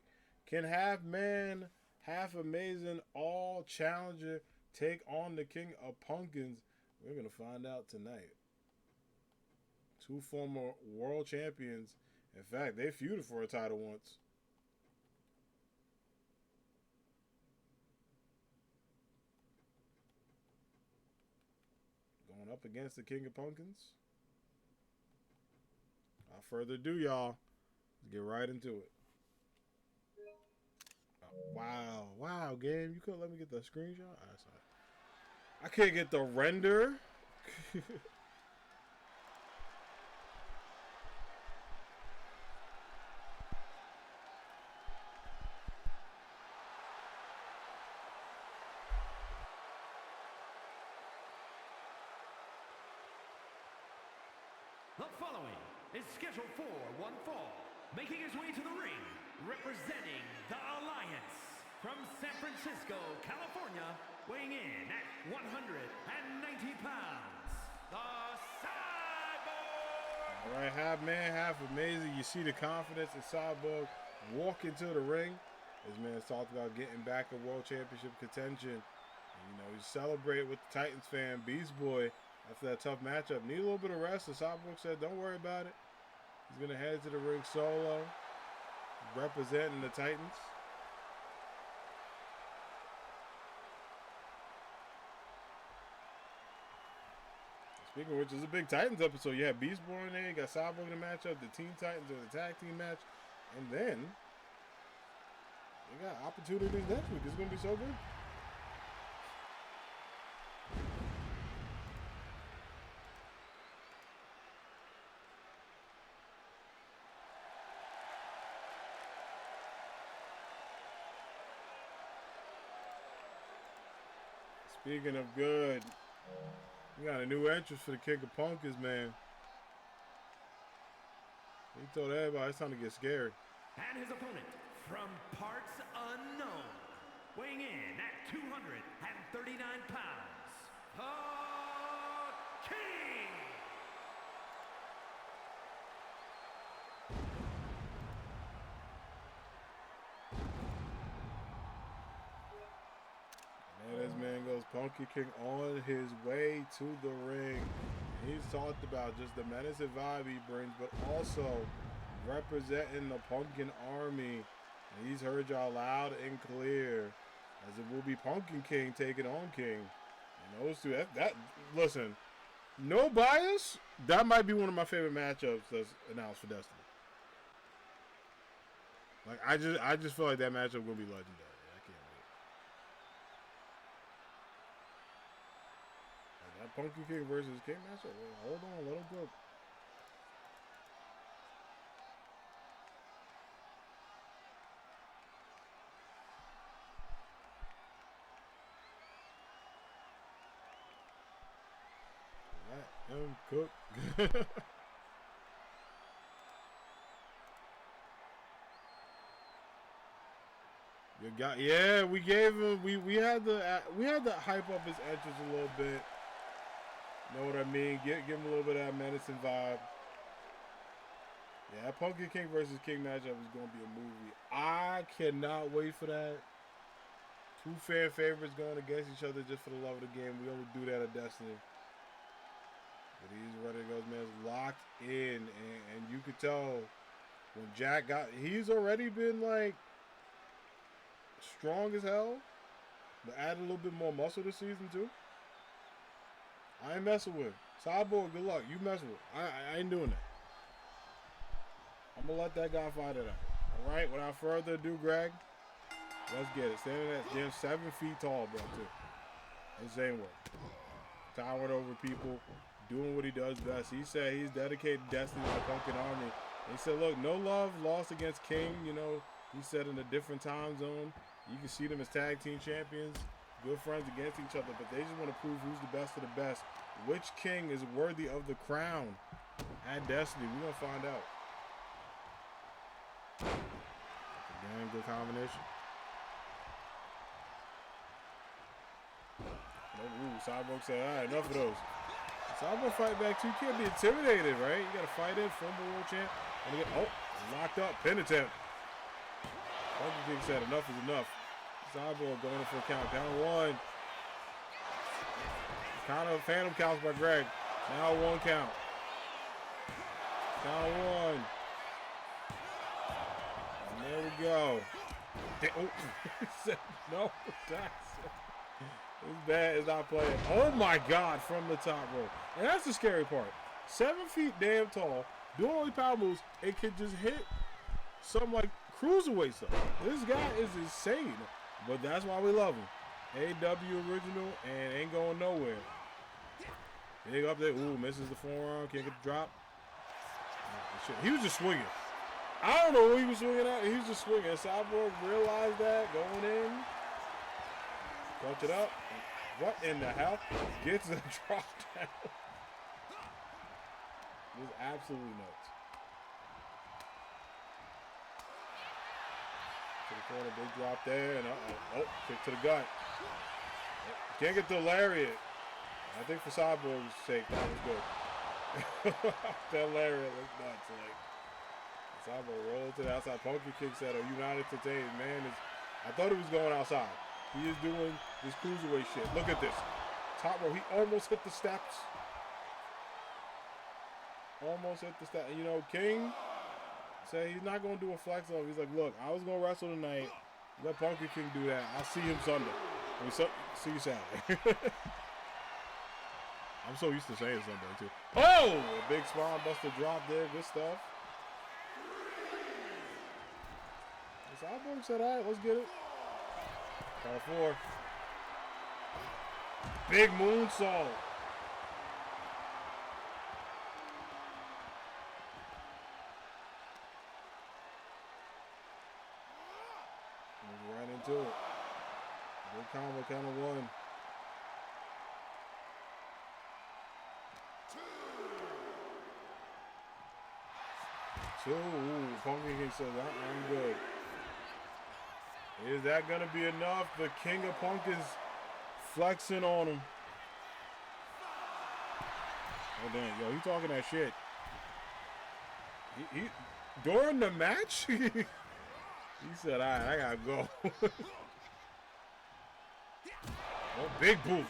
Can half man, half amazing, all challenger take on the King of Pumpkins? We're going to find out tonight. Two former world champions. In fact, they feuded for a title once. Going up against the King of Pumpkins. Without further ado, y'all, let's get right into it. Wow. Wow, game. You couldn't let me get the screenshot? I can't get the render. The following is scheduled for one fall, making his way to the ring, representing the Alliance from San Francisco, California, weighing in at 190 pounds, the Cyborg! All right, half man, half amazing. You see the confidence in Cyborg walk into the ring. This man's talked about getting back a world championship contention. And, you know, he celebrated with the Titans fan, Beast Boy, after that tough matchup. Need a little bit of rest, so Cyborg said, don't worry about it. He's going to head to the ring solo, representing the Titans. Speaking of which, it's a big Titans episode. You have Beast Boy in there, you got Cyborg in the matchup, the Teen Titans or the tag team match, and then you got opportunities next week. It's going to be so good. Speaking of good, we got a new entrance for the King of Punkers, man. He told everybody it's time to get scared. And his opponent, from parts unknown, weighing in at 239 pounds, the King! And this man goes Punky King on his way to the ring. He's talked about just the menace and vibe he brings, but also representing the Pumpkin Army. And he's heard y'all loud and clear, as it will be Pumpkin King taking on King. And those two, listen, no bias, that might be one of my favorite matchups that's announced for Destiny. Like, I just feel like that matchup will be legendary. I can't wait. Like that Pumpkin King versus King matchup. Wait, hold on, let him cook. Let him cook. You got, yeah, we gave him, we had to hype up his entrance a little bit. Know what I mean? Give him a little bit of that menacing vibe. Yeah, Pumpkin King versus King matchup is going to be a movie. I cannot wait for that. Two fan favorites going against each other just for the love of the game. We only do that at Destiny. But he's ready to go. This man's locked in. And you could tell when Jack got, he's already been like strong as hell. But add a little bit more muscle this season too. I ain't messing with. Cyborg, good luck. You messing with. I ain't doing that. I'm going to let that guy fight it out. All right, without further ado, Greg, let's get it. Standing at damn 7 feet tall, bro, too. Insane work. Towering over people, doing what he does best. He said he's dedicated Destiny to the Pumpkin Army. And he said, look, no love lost against King. You know, he said in a different time zone. You can see them as tag team champions, good friends against each other, but they just want to prove who's the best of the best. Which King is worthy of the crown at Destiny? We're going to find out. Damn good combination. Ooh, Cyborg said, all right, enough of those. Cyborg fight back too. You can't be intimidated, right? You got to fight in, former world champ. And get, oh, locked up, pin attempt. Pumpkin King said enough is enough. Cyborg going in for a count. Down one. Kind of phantom counts by Greg. Now one count. Down one. And there we go. Oh, he said no. This bad is not playing. Oh my God, from the top rope. And that's the scary part. 7 feet damn tall, doing all these power moves, it can just hit some like cruiserweight stuff. This guy is insane. But that's why we love him. AAW original and ain't going nowhere. Big up there. Ooh, misses the forearm. Can't get the drop. Oh, he was just swinging. I don't know what he was swinging at. He was just swinging. Cyborg realized that going in. Touch it up. What in the hell? Gets the drop down. This is absolutely nuts. To the corner, big drop there, and oh, kick to the gut. Can't get the lariat. I think for Cyborg's sake, that was good. That lariat was nuts. Like, Cyborg rolled to the outside. Pumpkin King said, "Are you not entertained?" Man, I thought he was going outside. He is doing this cruiserweight shit. Look at this. Top row. He almost hit the steps. Almost hit the steps. You know, King said he's not going to do a flex off. He's like, look, I was going to wrestle tonight. Let Pumpkin King do that. I'll see him Sunday. I mean, see you Saturday. I'm so used to saying Sunday, too. Oh! A big spine buster drop there. Good stuff. Cyborg said, all right, let's get it. Call 4. Big moonsault. Right into it. Big combo, count of 1. 2. Ooh, Pumpkin King says, I'm good. Is that going to be enough? The King of Pumpkins flexing on him. Oh, damn. Yo, he talking that shit. He during the match, he said, all right, I got to go. Oh, big boot.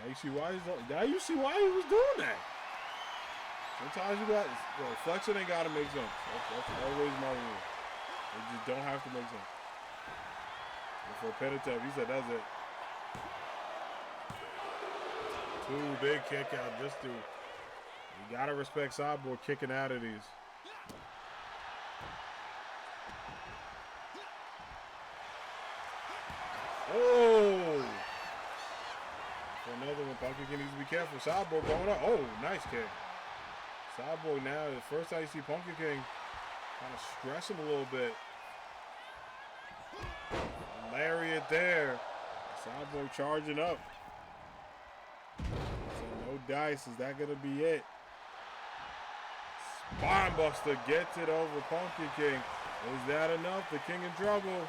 Now you see why he was doing that. Sometimes you got, flexing ain't got to make sense. That's always my rule. It just don't have to make sense. And for Penitep, he said that's it. 2 big kick out. Just to, you got to respect Cyborg kicking out of these. Oh! For another one, Pumpkin King needs to be careful. Cyborg going up. Oh, nice kick. Cyborg now, the first time you see Pumpkin King kind of stressing a little bit. Lariat there. Cyborg charging up. So no dice. Is that going to be it? Spinebuster gets it over Pumpkin King. Is that enough? The King in trouble.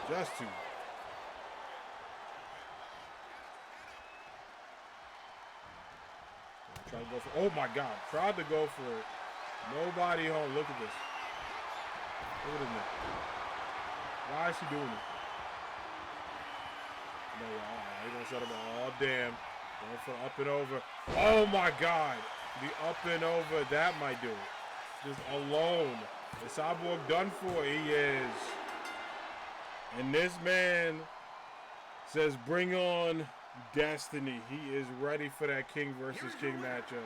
Just 2. Tried to go for, oh my God, tried to go for it. Nobody home. Look at this. Look at this man. Why is she doing it? No, he's gonna set up. Oh damn. Going for up and over. Oh my God. The up and over, that might do it. Just alone. Is Cyborg done for? He is. And this man says, bring on Destiny. He is ready for that King versus King matchup.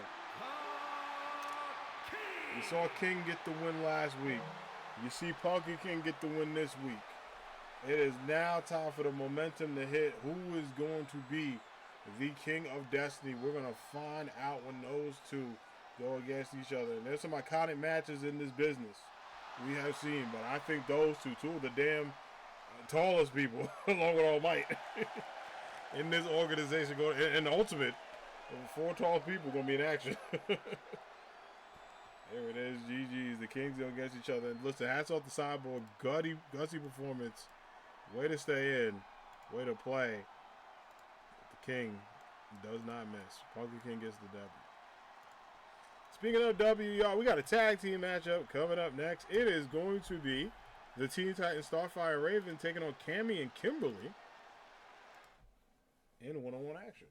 You saw King get the win last week. You see Pumpkin King get the win this week. It is now time for the momentum to hit. Who is going to be the King of Destiny? We're going to find out when those two go against each other. And there's some iconic matches in this business we have seen. But I think those two of the damn tallest people, along with All Might, in this organization, going in the Ultimate, 4 tall people going to be in action. There it is, GG's. The Kings go against each other. And listen, hats off the Cyborg. Gutsy performance. Way to stay in. Way to play. The King does not miss. Pumpkin King gets the W. Speaking of W, y'all, we got a tag team matchup coming up next. It is going to be the Teen Titans Starfire Raven taking on Cammy and Kimberly in one-on-one action.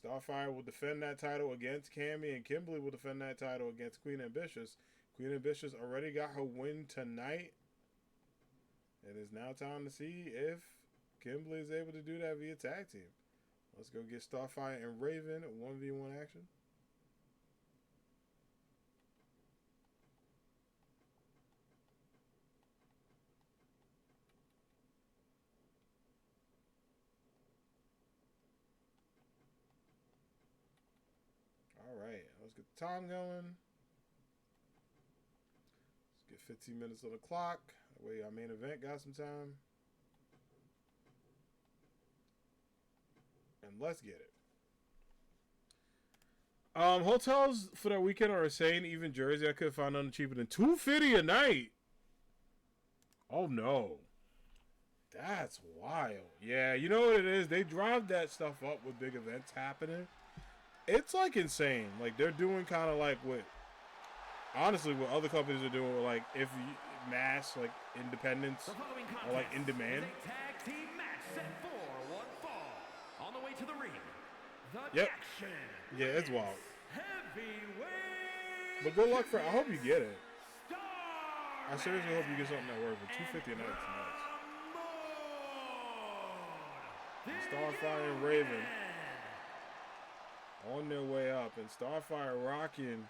Starfire will defend that title against Cammy, and Kimberly will defend that title against Queen Ambitious. Queen Ambitious already got her win tonight. It is now time to see if Kimberly is able to do that via tag team. Let's go get Starfire and Raven 1v1 action. Alright, let's get the time going. Let's get 15 minutes on the clock. That way our main event got some time. And let's get it. Hotels for that weekend are insane. Even Jersey, I could find nothing cheaper than $250 a night. Oh no. That's wild. Yeah, you know what it is? They drive that stuff up with big events happening. It's like insane. Like they're doing kind of like what, honestly, what other companies are doing. With like if you, mass like independence or like in demand. Tag team match set for one fall. On the way to the ring. The Yep. action. Yeah, it's wild. Heavyweight. But good luck for. I hope you get it. Star I seriously hope you get something that works. But $250 a night is nuts. Starfire and Raven on their way up, and Starfire rocking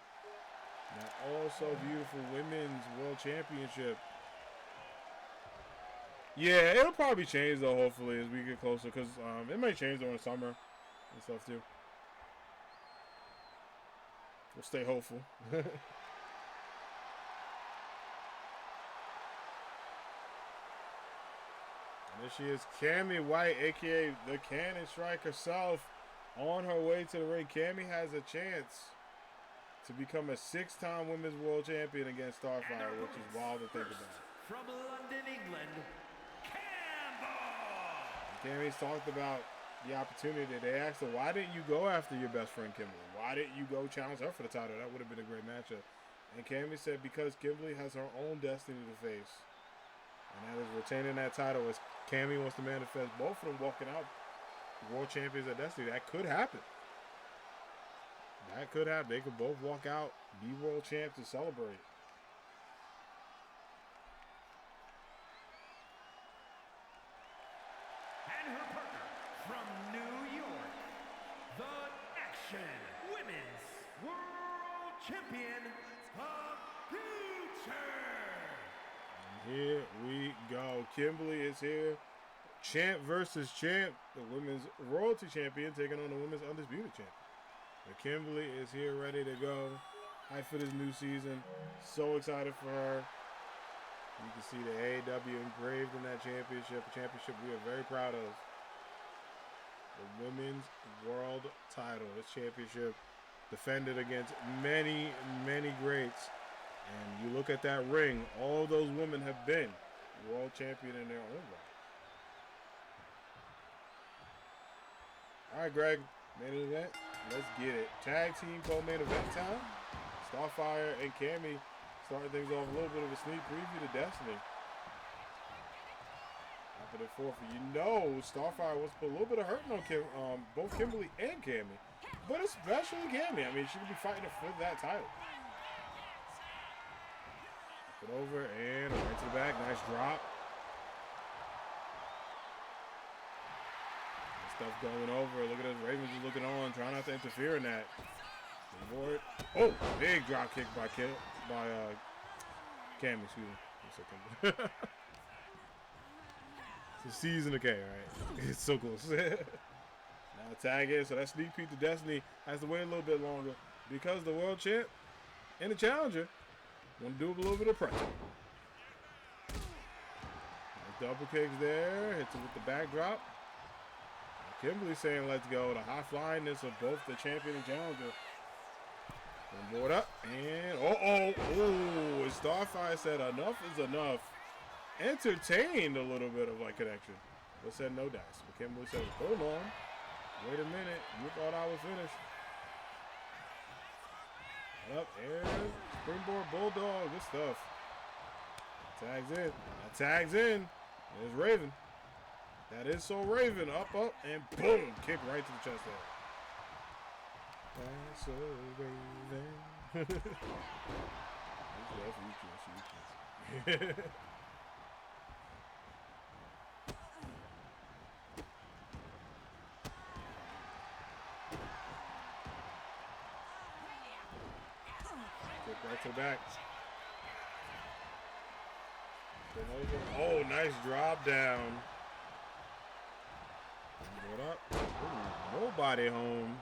that also beautiful Women's World Championship. Yeah, it'll probably change though. Hopefully, as we get closer, because it may change during summer and stuff too. We'll stay hopeful. And there she is, Cammy White, aka the Cannon Strike herself, on her way to the ring. Cammy has a chance to become a 6-time women's world champion against Starfire, which is wild to think about. From London, England, Campbell. Cammy's talked about the opportunity. They asked her, why didn't you go after your best friend Kimberly? Why didn't you go challenge her for the title? That would have been a great matchup. And Cammy said because Kimberly has her own destiny to face. And that is retaining that title as Cammy wants to manifest both of them walking out world champions at Destiny. That could happen. That could happen. They could both walk out, be world champs, and celebrate. And her partner from New York, the Action Women's World Champion of Future. Here we go. Kimberly is here. Champ versus champ. The women's royalty champion taking on the women's undisputed champion. But Kimberly is here ready to go. Hyped for this new season. So excited for her. You can see the AAW engraved in that championship. A championship we are very proud of. The women's world title. This championship defended against many, many greats. And you look at that ring, all those women have been world champion in their own right. All right, Greg, main event. Let's get it. Tag team co-main event time. Starfire and Cammy starting things off a little bit of a sneak preview to Destiny. After the fourth, you know Starfire wants to put a little bit of hurting on both Kimberly and Cammy, but especially Cammy. I mean, she could be fighting for that title. Put over and right to the back. Nice drop. Stuff going over. Look at this. Ravens just looking on, trying not to interfere in that. Board. Oh, big drop kick by Cammy. Excuse me. It's a season of K, right? It's so close. Now tag in, so that sneak peek to Destiny has to wait a little bit longer because the world champ and the challenger want to do a little bit of pressure. Nice double kicks there. Hits it with the backdrop. Kimberly saying let's go. The high flyingness of both the champion and challenger. One board up. And oh, Starfire said enough is enough. Entertained a little bit of like connection. But said no dice. But Kimberly said, hold on. Wait a minute. You thought I was finished. Up and springboard bulldog. Good stuff. Tags in. That tags in. There's Raven. That is so Raven. Up, and boom. Kick right to the chest there. That's so Raven. Kick right to the back. Oh, nice drop down. What up? Ooh, nobody home.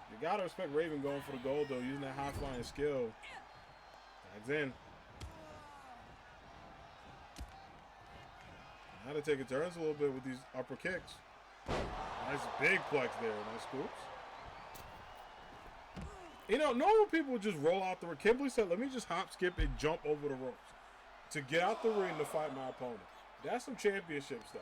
You gotta respect Raven going for the gold though, using that high flying skill. Tags in. How to take a turns a little bit with these upper kicks. Nice big plex there. Nice scoops. You know, normal people would just roll out the ring. Kimberly said, let me just hop, skip, and jump over the ropes to get out the ring to fight my opponent. That's some championship stuff.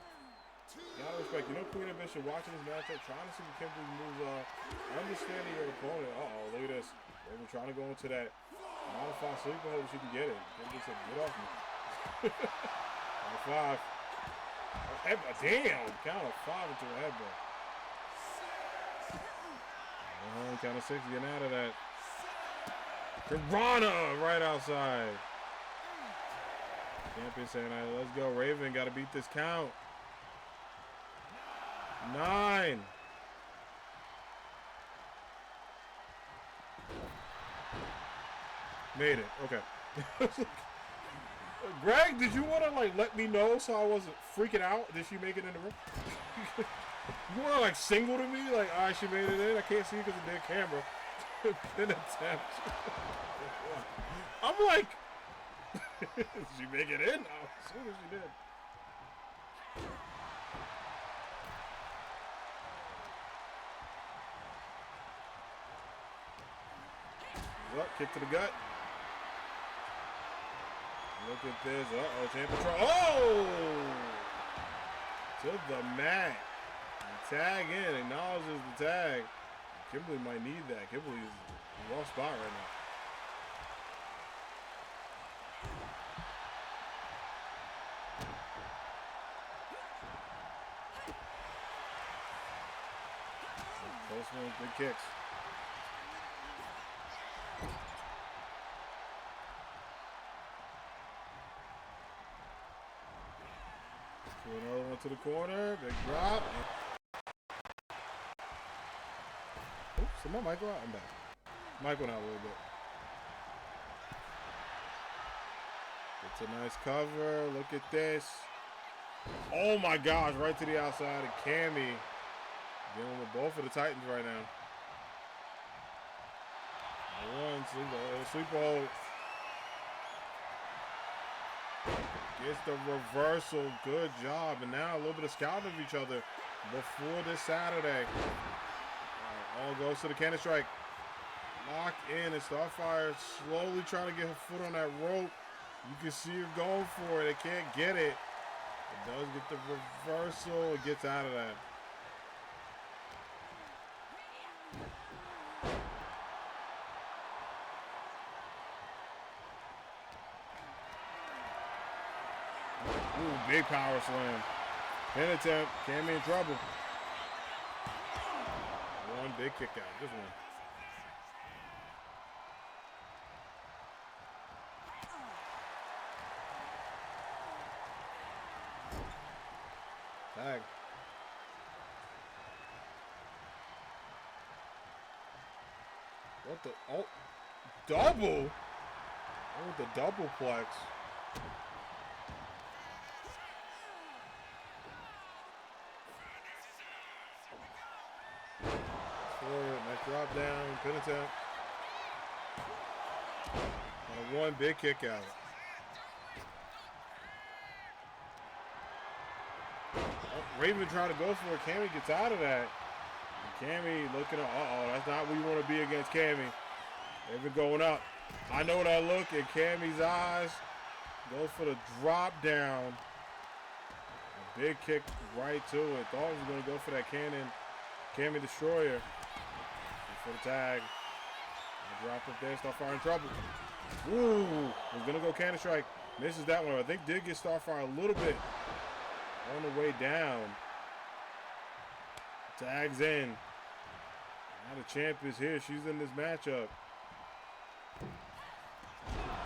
You gotta respect. You know, Queen of Bishop watching this matchup, trying to see what Kimberly moves are, understanding your opponent. Uh-oh, look at this. Raven trying to go into that modified sleeper hold, she can get it. Kimberly said, get off me. Number 5. Headbutt. Damn! Count of 5 into a headbutt. Count of 6, getting out of that. Piranha right outside. Champion saying, all right, let's go. Raven got to beat this count. 9. Made it. Okay. Greg, did you want to like let me know so I wasn't freaking out? Did she make it in the room? You want to like single to me? Like, all right, she made it in. I can't see because of the camera. Pin attempt. I'm like, did she make it in? Oh, as soon as she did. Up, kick to the gut. Look at this. Uh-oh, champ control. Oh! To the mat. Tag in, acknowledges the tag. Kimberly might need that. Kimberly's in the wrong spot right now. Close one, good kicks. Another one to the corner. Big drop. Oops, did my mic go out? I'm back. Mic went out a little bit. It's a nice cover. Look at this. Oh my gosh, right to the outside of Cammy. Dealing with both of the Titans right now. One, sleep hold. Gets the reversal. Good job. And now a little bit of scouting of each other before this Saturday. All goes to the cannon strike. Locked in, and Starfire slowly trying to get her foot on that rope. You can see her going for it. It can't get it. It does get the reversal. It gets out of that. Ooh, big power slam. Pin attempt. Cammy in trouble. One big kick out. Just one. Tag. What the? Oh, double? Oh, the double plex. Nice drop down, pin attempt. And one big kick out. Oh, Raven trying to go for it. Cammy gets out of that. And Cammy looking at, that's not where you want to be against Cammy. Raven going up. I know that look in Cammy's eyes. Goes for the drop down. A big kick right to it. Thought he was going to go for that Cammy Destroyer. For the tag. Drop up there. Starfire in trouble. Ooh. Was going to go cannon strike. Misses that one. I think did get Starfire a little bit on the way down. Tags in. Now the champ is here. She's in this matchup.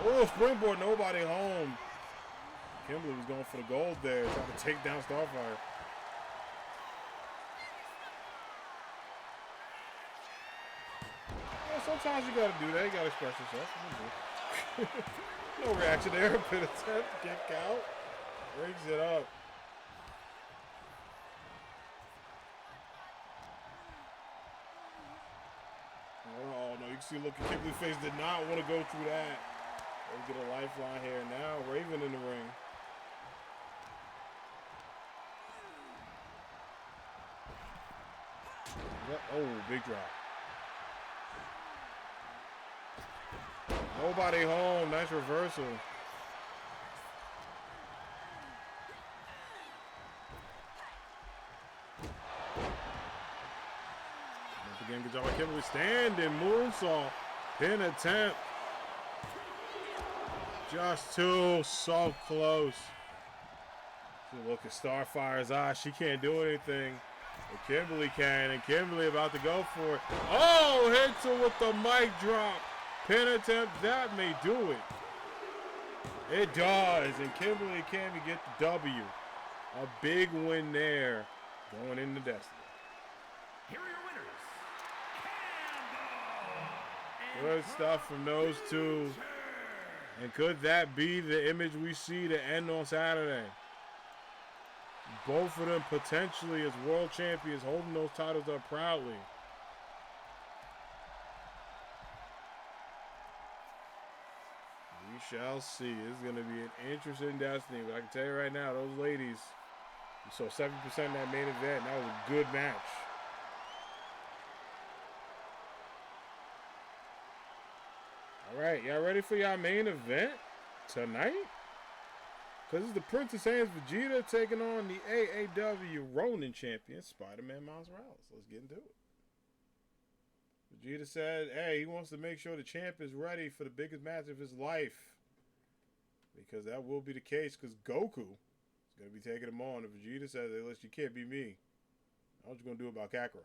Oh, springboard. Nobody home. Kimberly was going for the gold there. Trying to take down Starfire. Sometimes you gotta do that. You gotta express yourself. No reaction there. Pin attempt, kick out. Brings it up. Oh no, you can see look at Kimberly's face. Did not want to go through that. They get a lifeline here now. Raven in the ring. Oh, big drop. Nobody home. Nice reversal. Once again, good job by Kimberly. Standing moonsault. Pin attempt. Just too so close. So look at Starfire's eyes. She can't do anything. But Kimberly can. And Kimberly about to go for it. Oh, hits her with the mic drop. Pin attempt, that may do it. It does, and Kimberly and Cammy get the W. A big win there, going into Destiny. Here are your Good winners. stuff from those two. And could that be the image we see to end on Saturday? Both of them potentially as world champions, holding those titles up proudly. We shall see. This is going to be an interesting Destiny. But I can tell you right now, those ladies, you saw 7% in that main event. That was a good match. All right, y'all ready for y'all main event tonight? Because it's the Prince of Saiyans Vegeta taking on the AAW Ronin champion, Spider-Man Miles Morales. Let's get into it. Vegeta said, hey, he wants to make sure the champ is ready for the biggest match of his life. Because that will be the case, because Goku is going to be taking him on. And Vegeta says, hey, listen, you can't be me. What you going to do about Kakarot?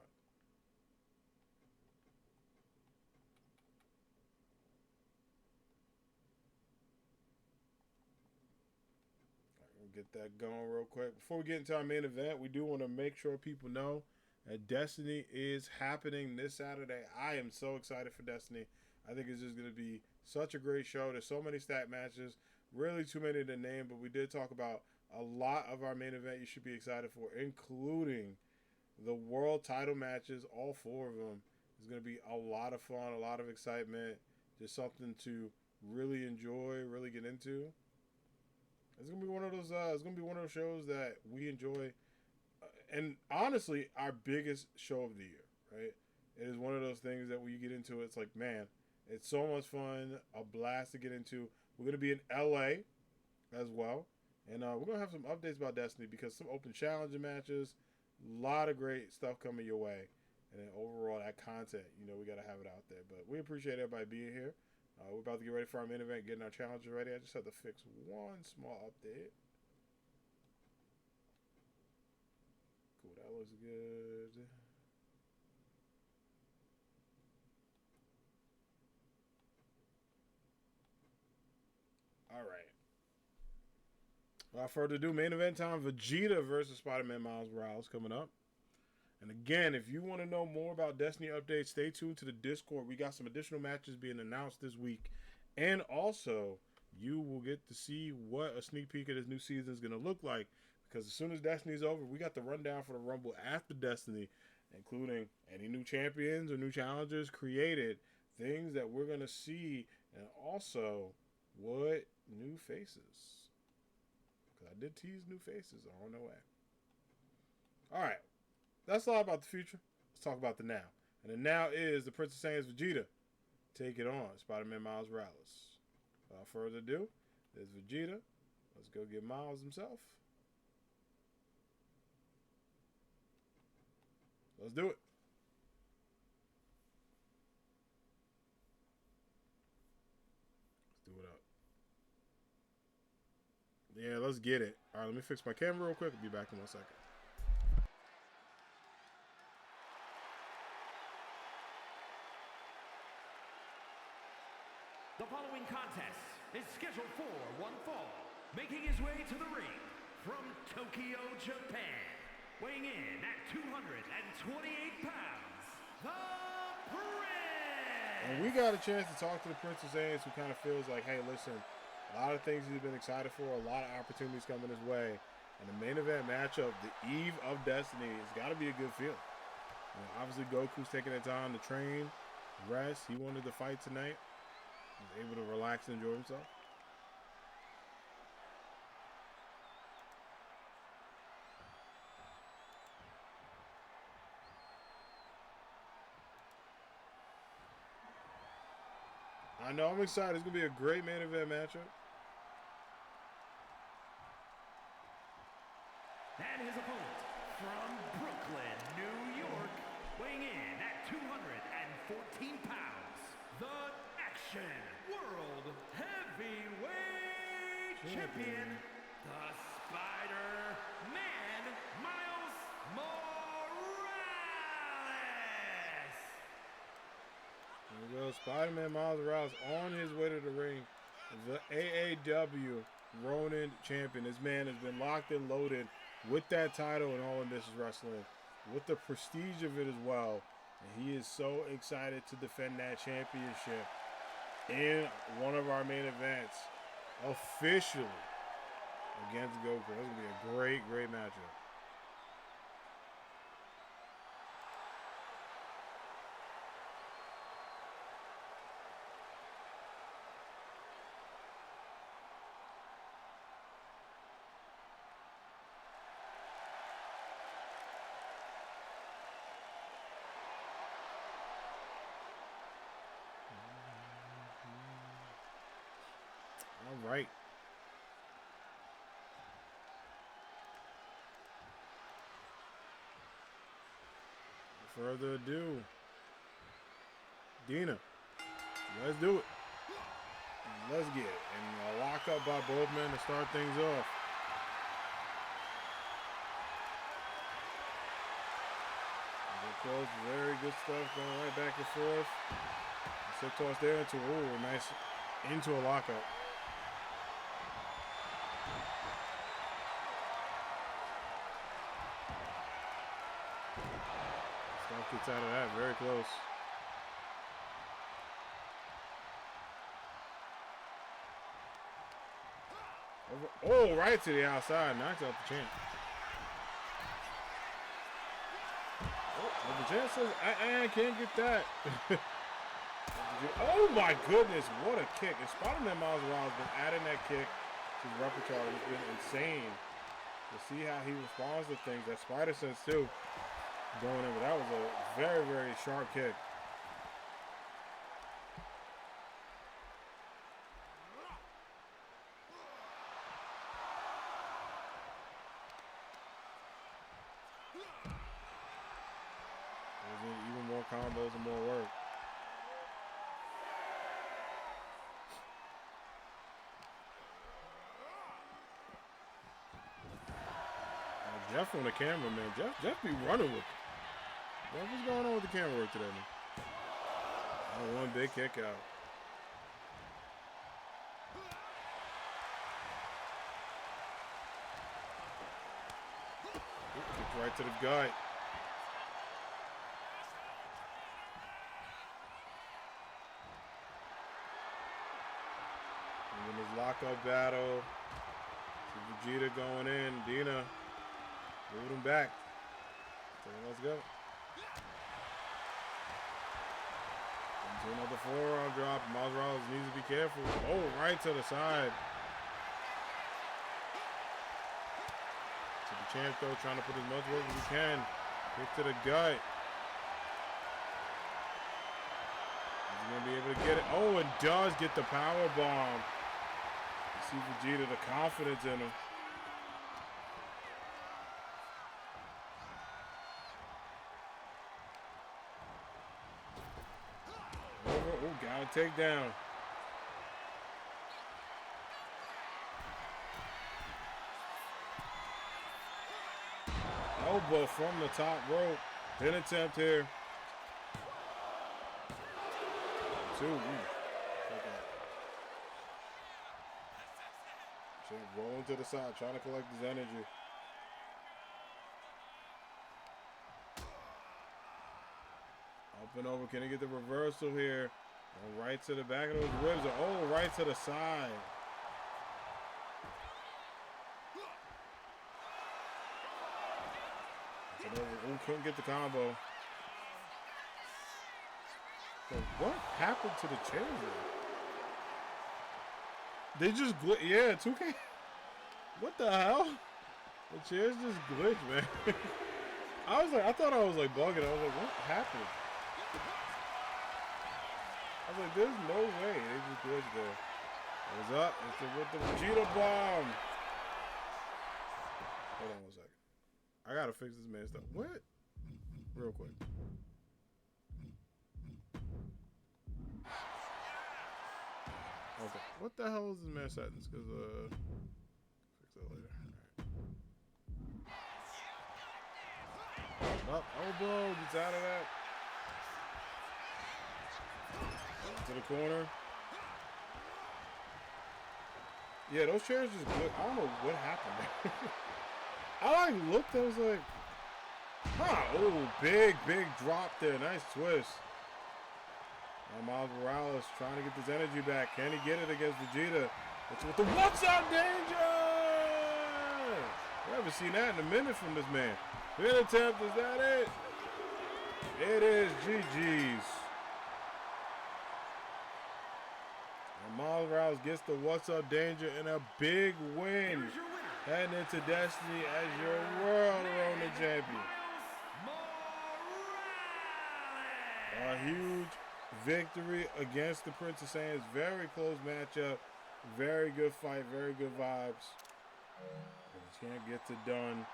Get that going real quick. Before we get into our main event, we do want to make sure people know that Destiny is happening this Saturday. I am so excited for Destiny. I think it's just going to be such a great show. There's so many stat matches, really too many to name, but we did talk about a lot of our main event you should be excited for, including the world title matches, all 4 of them. It's going to be a lot of fun, a lot of excitement, just something to really enjoy, really get into. It's gonna be one of those. It's gonna be one of those shows that we enjoy, and honestly, our biggest show of the year. Right? It is one of those things that when you get into it, it's like, man, it's so much fun, a blast to get into. We're gonna be in LA as well, and we're gonna have some updates about Destiny because some open challenge matches, a lot of great stuff coming your way, and then overall that content, we gotta have it out there. But we appreciate everybody being here. We're about to get ready for our main event, getting our challenges ready. I just have to fix one small update. Cool, that looks good. All right. Without further ado, main event time: Vegeta versus Spider-Man Miles Morales coming up. And again, if you want to know more about Destiny updates, stay tuned to the Discord. We got some additional matches being announced this week. And also, you will get to see what a sneak peek of this new season is going to look like. Because as soon as Destiny's over, we got the rundown for the Rumble after Destiny, including any new champions or new challengers created, things that we're going to see, and also what new faces. Because I did tease new faces are on their way. All right. That's a lot about the future. Let's talk about the now. And the now is the Prince of Saiyans Vegeta. Take it on, Spider-Man Miles Morales. Without further ado, there's Vegeta. Let's go get Miles himself. Let's do it. Let's do it up. Yeah, let's get it. All right, let me fix my camera real quick. I'll be back in 1 second. The following contest is scheduled for one fall. Making his way to the ring from Tokyo, Japan. Weighing in at 228 pounds, the Prince! And we got a chance to talk to the Prince of Saiyans, who kind of feels like, hey, listen, a lot of things he's been excited for, a lot of opportunities coming his way. And the main event matchup, the eve of Destiny, it's got to be a good feel. Obviously, Goku's taking the time to train, rest. He wanted to fight tonight. He was able to relax and enjoy himself. I know, I'm excited. It's going to be a great main event matchup. And his opponent from Brooklyn, New York, weighing in at 214 pounds, the Action World Heavyweight Champion, the Spider-Man, Miles Morales! There we go. Spider-Man Miles Morales on his way to the ring. The AAW Ronin champion. This man has been locked and loaded with that title and all in this wrestling, with the prestige of it as well. And he is so excited to defend that championship in one of our main events officially against Goku. That's going to be a great, great matchup. All right. Without further ado, Dina, let's do it. Let's get it. And a lock up by both men to start things off. Close, very good stuff going right back and forth. Slip toss there into nice into a lockup. Stuff gets out of that, very close. Oh, right to the outside, knocks out the champ. But the champ says, I can't get that. Oh my goodness, what a kick. And spotting that Miles Morales, been adding that kick to his repertoire. It's been insane to see how he responds to things. That spider sense too, going in, but that was a very, very sharp kick. Even more combos and more work. Jeff on the camera, man. Jeff be running with it. Jeff, what's going on with the camera work today, man? Oh, one big kick out. Kick right to the gut. And then this lockup battle. Vegeta going in. Dina moving him back. So let's go. Into another forearm drop. Miles Morales needs to be careful. Oh, right to the side. So the champ though trying to put as much work as he can. Kick to the gut. Is he gonna be able to get it? Oh, and does get the power bomb. You see Vegeta, the confidence in him. Got a takedown. Elbow from the top rope. Pin attempt here. Two. Champ rolling to the side, trying to collect his energy. Up and over. Can he get the reversal here? Oh, right to the back of those ribs. Oh, right to the side. Oh, couldn't get the combo. So what happened to the chairs there? They just glitch. Yeah, 2K. What the hell? The chairs just glitched, man. I thought I was like bugging. I was like, what happened? I was like, there's no way. They just glitched there. What's up? It's with the Vegeta bomb. Hold on 1 second. I gotta fix this man's stuff. What? Real quick. Okay. What the hell is this man's settings? Because, fix that later. Alright. Up, elbow, gets out of that. To the corner. Yeah, those chairs just glitched. I don't know what happened. I looked, I was like, huh, oh, big drop there. Nice twist. Now Miles Morales trying to get this energy back. Can he get it against Vegeta? With the what's up, danger? We haven't seen that in a minute from this man. Pin attempt, is that it? It is GG's. And Miles Morales gets the what's up, danger, and a big win. Heading into Destiny as your World Ronin Champion. A huge victory against the Prince of Saiyans. Very close matchup. Very good fight. Very good vibes. Just can't get it done.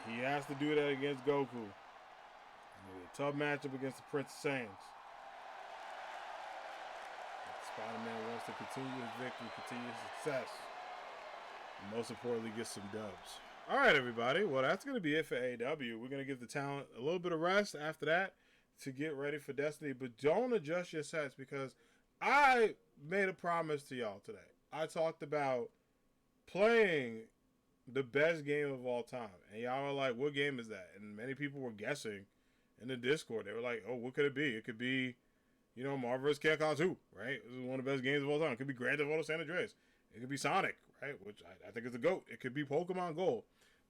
He has to do that against Goku. It'll be a tough matchup against the Prince of Saiyans. Spider-Man wants to continue his victory, continue his success. And most importantly, get some dubs. All right, everybody. Well, that's going to be it for AAW. We're going to give the talent a little bit of rest after that to get ready for Destiny. But don't adjust your sets because I made a promise to y'all today. I talked about playing the best game of all time. And y'all were like, what game is that? And many people were guessing in the Discord. They were like, oh, what could it be? It could be, you know, Marvel vs. Capcom 2, right? This is one of the best games of all time. It could be Grand Theft Auto San Andreas. It could be Sonic, right? Which I think is the GOAT. It could be Pokemon Gold.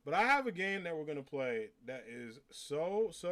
But I have a game that we're going to play that is so